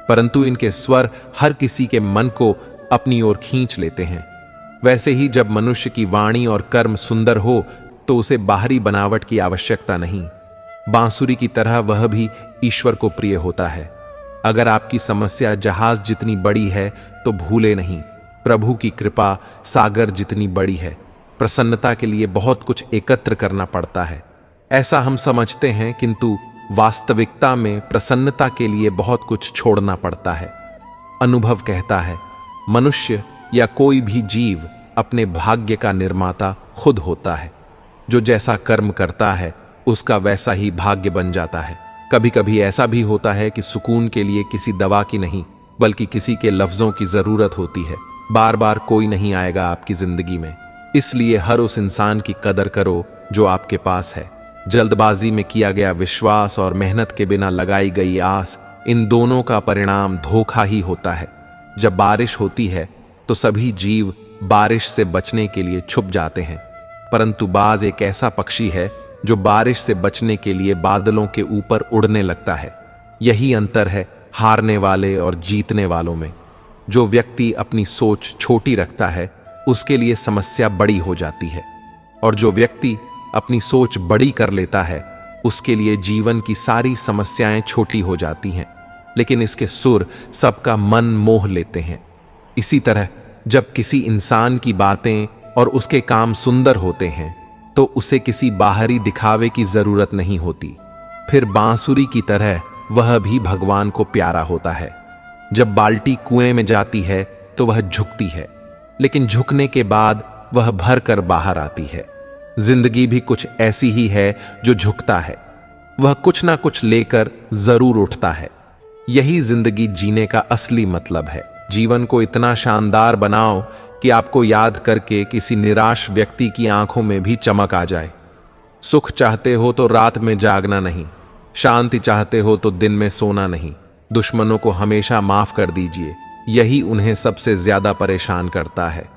परंतु इनके स्वर हर किसी के मन को अपनी ओर खींच लेते हैं। वैसे ही जब मनुष्य की वाणी और कर्म सुंदर हो तो उसे बाहरी बनावट की आवश्यकता नहीं। बांसुरी की तरह वह भी ईश्वर को प्रिय होता है। अगर आपकी समस्या जहाज जितनी बड़ी है तो भूले नहीं, प्रभु की कृपा सागर जितनी बड़ी है। प्रसन्नता के लिए बहुत कुछ एकत्र करना पड़ता है, ऐसा हम समझते हैं, किंतु वास्तविकता में प्रसन्नता के लिए बहुत कुछ छोड़ना पड़ता है। अनुभव कहता है मनुष्य या कोई भी जीव अपने भाग्य का निर्माता खुद होता है। जो जैसा कर्म करता है उसका वैसा ही भाग्य बन जाता है। कभी कभी ऐसा भी होता है कि सुकून के लिए किसी दवा की नहीं बल्कि किसी के लफ्जों की जरूरत होती है। बार बार कोई नहीं आएगा आपकी जिंदगी में, इसलिए हर उस इंसान की कदर करो जो आपके पास है। जल्दबाजी में किया गया विश्वास और मेहनत के बिना लगाई गई आस, इन दोनों का परिणाम धोखा ही होता है। जब बारिश होती है तो सभी जीव बारिश से बचने के लिए छुप जाते हैं, परंतु बाज एक ऐसा पक्षी है जो बारिश से बचने के लिए बादलों के ऊपर उड़ने लगता है। यही अंतर है हारने वाले और जीतने वालों में। जो व्यक्ति अपनी सोच छोटी रखता है उसके लिए समस्या बड़ी हो जाती है, और जो व्यक्ति अपनी सोच बड़ी कर लेता है उसके लिए जीवन की सारी समस्याएं छोटी हो जाती हैं, लेकिन इसके सुर सबका मन मोह लेते हैं। इसी तरह जब किसी इंसान की बातें और उसके काम सुंदर होते हैं तो उसे किसी बाहरी दिखावे की जरूरत नहीं होती। फिर बांसुरी की तरह वह भी भगवान को प्यारा होता है। जब बाल्टी कुएं में जाती है तो वह झुकती है, लेकिन झुकने के बाद वह भर कर बाहर आती है। जिंदगी भी कुछ ऐसी ही है जो झुकता है, वह कुछ ना कुछ लेकर जरूर उठता है। यही जिंदगी जीने का असली मतलब है। जीवन को इतना शानदार बनाओ कि आपको याद करके किसी निराश व्यक्ति की आंखों में भी चमक आ जाए। सुख चाहते हो तो रात में जागना नहीं, शांति चाहते हो तो दिन में सोना नहीं। दुश्मनों को हमेशा माफ कर दीजिए, यही उन्हें सबसे ज्यादा परेशान करता है।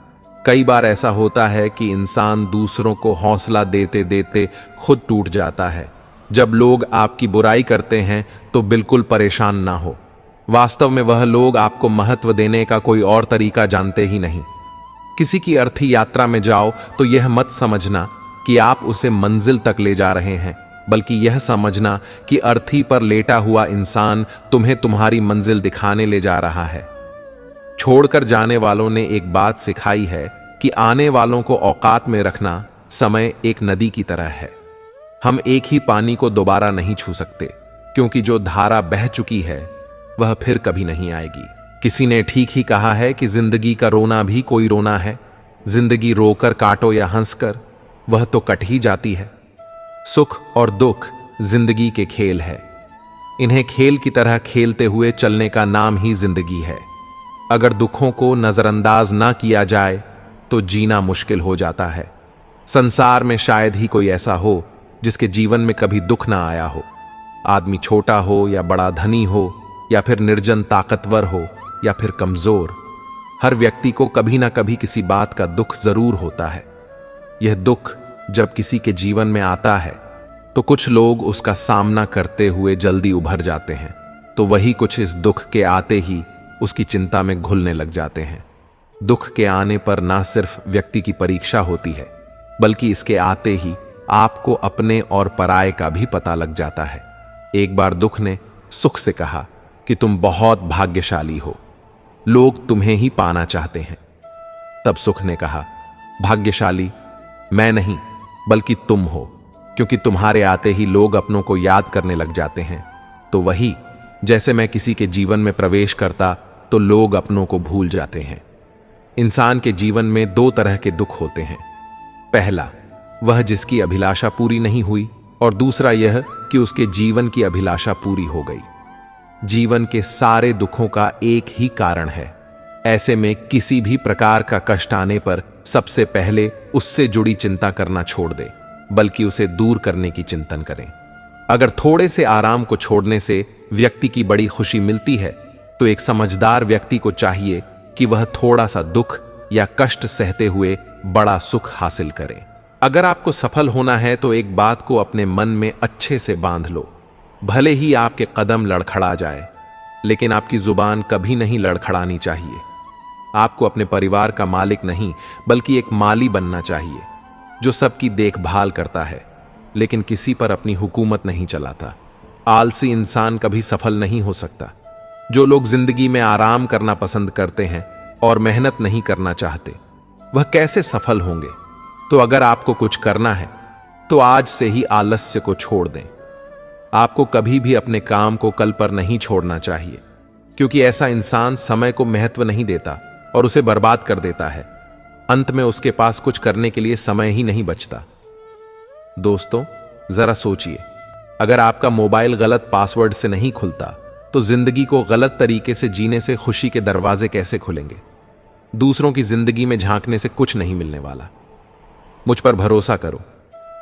कई बार ऐसा होता है कि इंसान दूसरों को हौसला देते देते खुद टूट जाता है। जब लोग आपकी बुराई करते हैं तो बिल्कुल परेशान ना हो। वास्तव में वह लोग आपको महत्व देने का कोई और तरीका जानते ही नहीं। किसी की अर्थी यात्रा में जाओ तो यह मत समझना कि आप उसे मंजिल तक ले जा रहे हैं, बल्कि यह समझना कि अर्थी पर लेटा हुआ इंसान तुम्हें तुम्हारी मंजिल दिखाने ले जा रहा है। छोड़कर जाने वालों ने एक बात सिखाई है कि आने वालों को औकात में रखना समय एक नदी की तरह है। हम एक ही पानी को दोबारा नहीं छू सकते, क्योंकि जो धारा बह चुकी है वह फिर कभी नहीं आएगी। किसी ने ठीक ही कहा है कि जिंदगी का रोना भी कोई रोना है। जिंदगी रोकर काटो या हंसकर, वह तो कट ही जाती है। सुख और दुख जिंदगी के खेल है। इन्हें खेल की तरह खेलते हुए चलने का नाम ही जिंदगी है। अगर दुखों को नजरअंदाज ना किया जाए तो जीना मुश्किल हो जाता है। संसार में शायद ही कोई ऐसा हो जिसके जीवन में कभी दुख ना आया हो। आदमी छोटा हो या बड़ा धनी हो, या फिर निर्जन ताकतवर हो या फिर कमजोर, हर व्यक्ति को कभी ना कभी किसी बात का दुख जरूर होता है। यह दुख जब किसी के जीवन में आता है तो कुछ लोग उसका सामना करते हुए जल्दी उभर जाते हैं, तो वही कुछ इस दुख के आते ही उसकी चिंता में घुलने लग जाते हैं। दुख के आने पर ना सिर्फ व्यक्ति की परीक्षा होती है, बल्कि इसके आते ही आपको अपने और पराये का भी पता लग जाता है। एक बार दुख ने सुख से कहा कि तुम बहुत भाग्यशाली हो, लोग तुम्हें ही पाना चाहते हैं। तब सुख ने कहा, भाग्यशाली मैं नहीं बल्कि तुम हो, क्योंकि तुम्हारे आते ही लोग अपनों को याद करने लग जाते हैं। तो वही जैसे मैं किसी के जीवन में प्रवेश करता तो लोग अपनों को भूल जाते हैं। इंसान के जीवन में दो तरह के दुख होते हैं। पहला, वह जिसकी अभिलाषा पूरी नहीं हुई, और दूसरा यह कि उसके जीवन की अभिलाषा पूरी हो गई। जीवन के सारे दुखों का एक ही कारण है। ऐसे में किसी भी प्रकार का कष्ट आने पर सबसे पहले उससे जुड़ी चिंता करना छोड़ दे, बल्कि उसे दूर करने की चिंतन करें। अगर थोड़े से आराम को छोड़ने से व्यक्ति की बड़ी खुशी मिलती है, तो एक समझदार व्यक्ति को चाहिए कि वह थोड़ा सा दुख या कष्ट सहते हुए बड़ा सुख हासिल करे। अगर आपको सफल होना है तो एक बात को अपने मन में अच्छे से बांध लो। भले ही आपके कदम लड़खड़ा जाए, लेकिन आपकी जुबान कभी नहीं लड़खड़ानी चाहिए। आपको अपने परिवार का मालिक नहीं बल्कि एक माली बनना चाहिए, जो सबकी देखभाल करता है लेकिन किसी पर अपनी हुकूमत नहीं चलाता। आलसी इंसान कभी सफल नहीं हो सकता। जो लोग जिंदगी में आराम करना पसंद करते हैं और मेहनत नहीं करना चाहते, वह कैसे सफल होंगे? तो अगर आपको कुछ करना है तो आज से ही आलस्य को छोड़ दें। आपको कभी भी अपने काम को कल पर नहीं छोड़ना चाहिए, क्योंकि ऐसा इंसान समय को महत्व नहीं देता और उसे बर्बाद कर देता है। अंत में उसके पास कुछ करने के लिए समय ही नहीं बचता। दोस्तों, जरा सोचिए, अगर आपका मोबाइल गलत पासवर्ड से नहीं खुलता तो जिंदगी को गलत तरीके से जीने से खुशी के दरवाजे कैसे खुलेंगे? दूसरों की जिंदगी में झांकने से कुछ नहीं मिलने वाला। मुझ पर भरोसा करो,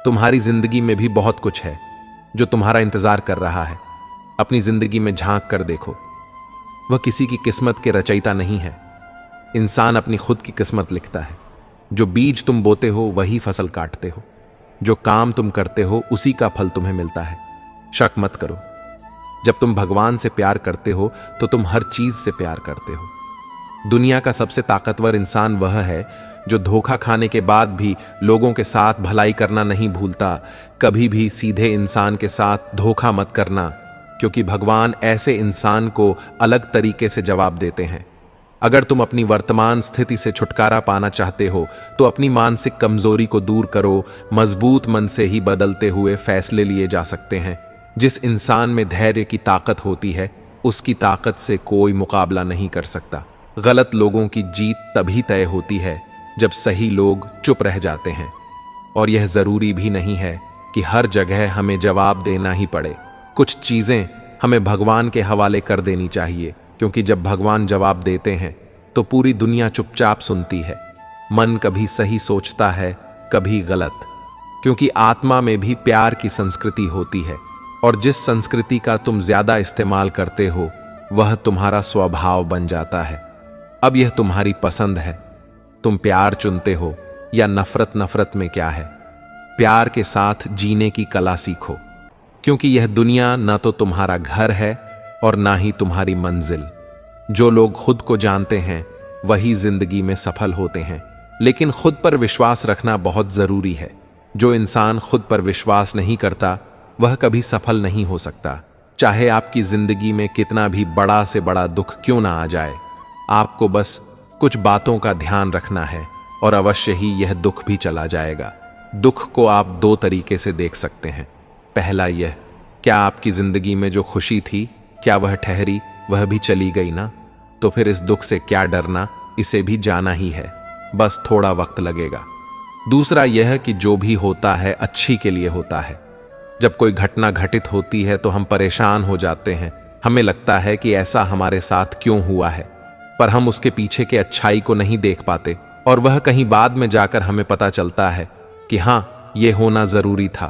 तुम्हारी जिंदगी में भी बहुत कुछ है जो तुम्हारा इंतजार कर रहा है। अपनी जिंदगी में झांक कर देखो। वह किसी की किस्मत के रचयिता नहीं है। इंसान अपनी खुद की किस्मत लिखता है। जो बीज तुम बोते हो वही फसल काटते हो। जो काम तुम करते हो उसी का फल तुम्हें मिलता है। शक मत करो। जब तुम भगवान से प्यार करते हो तो तुम हर चीज से प्यार करते हो। दुनिया का सबसे ताकतवर इंसान वह है जो धोखा खाने के बाद भी लोगों के साथ भलाई करना नहीं भूलता। कभी भी सीधे इंसान के साथ धोखा मत करना, क्योंकि भगवान ऐसे इंसान को अलग तरीके से जवाब देते हैं। अगर तुम अपनी वर्तमान स्थिति से छुटकारा पाना चाहते हो तो अपनी मानसिक कमजोरी को दूर करो। मजबूत मन से ही बदलते हुए फैसले लिए जा सकते हैं। जिस इंसान में धैर्य की ताकत होती है, उसकी ताकत से कोई मुकाबला नहीं कर सकता। गलत लोगों की जीत तभी तय होती है जब सही लोग चुप रह जाते हैं। और यह जरूरी भी नहीं है कि हर जगह हमें जवाब देना ही पड़े। कुछ चीजें हमें भगवान के हवाले कर देनी चाहिए, क्योंकि जब भगवान जवाब देते हैं तो पूरी दुनिया चुपचाप सुनती है। मन कभी सही सोचता है, कभी गलत, क्योंकि आत्मा में भी प्यार की संस्कृति होती है। और जिस संस्कृति का तुम ज्यादा इस्तेमाल करते हो वह तुम्हारा स्वभाव बन जाता है। अब यह तुम्हारी पसंद है, तुम प्यार चुनते हो या नफरत। नफरत में क्या है, प्यार के साथ जीने की कला सीखो, क्योंकि यह दुनिया ना तो तुम्हारा घर है और ना ही तुम्हारी मंजिल। जो लोग खुद को जानते हैं वही जिंदगी में सफल होते हैं, लेकिन खुद पर विश्वास रखना बहुत जरूरी है। जो इंसान खुद पर विश्वास नहीं करता वह कभी सफल नहीं हो सकता। चाहे आपकी जिंदगी में कितना भी बड़ा से बड़ा दुख क्यों ना आ जाए, आपको बस कुछ बातों का ध्यान रखना है और अवश्य ही यह दुख भी चला जाएगा। दुख को आप दो तरीके से देख सकते हैं। पहला यह, क्या आपकी जिंदगी में जो खुशी थी क्या वह ठहरी? वह भी चली गई ना? तो फिर इस दुख से क्या डरना, इसे भी जाना ही है, बस थोड़ा वक्त लगेगा। दूसरा यह कि जो भी होता है अच्छी के लिए होता है। जब कोई घटना घटित होती है तो हम परेशान हो जाते हैं। हमें लगता है कि ऐसा हमारे साथ क्यों हुआ है, पर हम उसके पीछे के अच्छाई को नहीं देख पाते, और वह कहीं बाद में जाकर हमें पता चलता है कि हाँ, ये होना जरूरी था,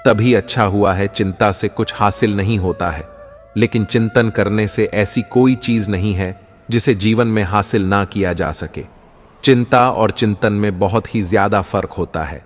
तभी अच्छा हुआ है। चिंता से कुछ हासिल नहीं होता है, लेकिन चिंतन करने से ऐसी कोई चीज नहीं है जिसे जीवन में हासिल ना किया जा सके। चिंता और चिंतन में बहुत ही ज्यादा फर्क होता है।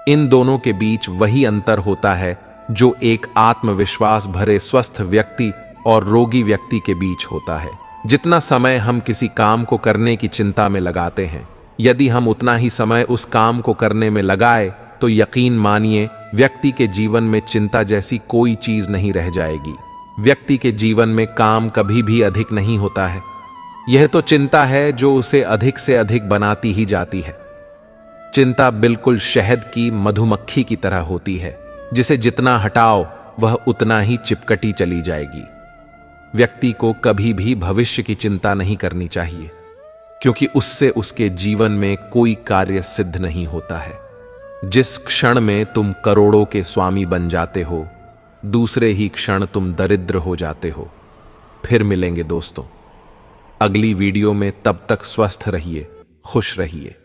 इन दोनों के बीच वही अंतर होता है जो एक आत्मविश्वास भरे स्वस्थ व्यक्ति और रोगी व्यक्ति के बीच होता है। जितना समय हम किसी काम को करने की चिंता में लगाते हैं, यदि हम उतना ही समय उस काम को करने में लगाए तो यकीन मानिए व्यक्ति के जीवन में चिंता जैसी कोई चीज नहीं रह जाएगी। व्यक्ति के जीवन में काम कभी भी अधिक नहीं होता है। यह तो चिंता है जो उसे अधिक से अधिक बनाती ही जाती है। चिंता बिल्कुल शहद की मधुमक्खी की तरह होती है, जिसे जितना हटाओ वह उतना ही चिपकटी चली जाएगी। व्यक्ति को कभी भी भविष्य की चिंता नहीं करनी चाहिए, क्योंकि उससे उसके जीवन में कोई कार्य सिद्ध नहीं होता है। जिस क्षण में तुम करोड़ों के स्वामी बन जाते हो, दूसरे ही क्षण तुम दरिद्र हो जाते हो। फिर मिलेंगे दोस्तों अगली वीडियो में, तब तक स्वस्थ रहिए, खुश रहिए।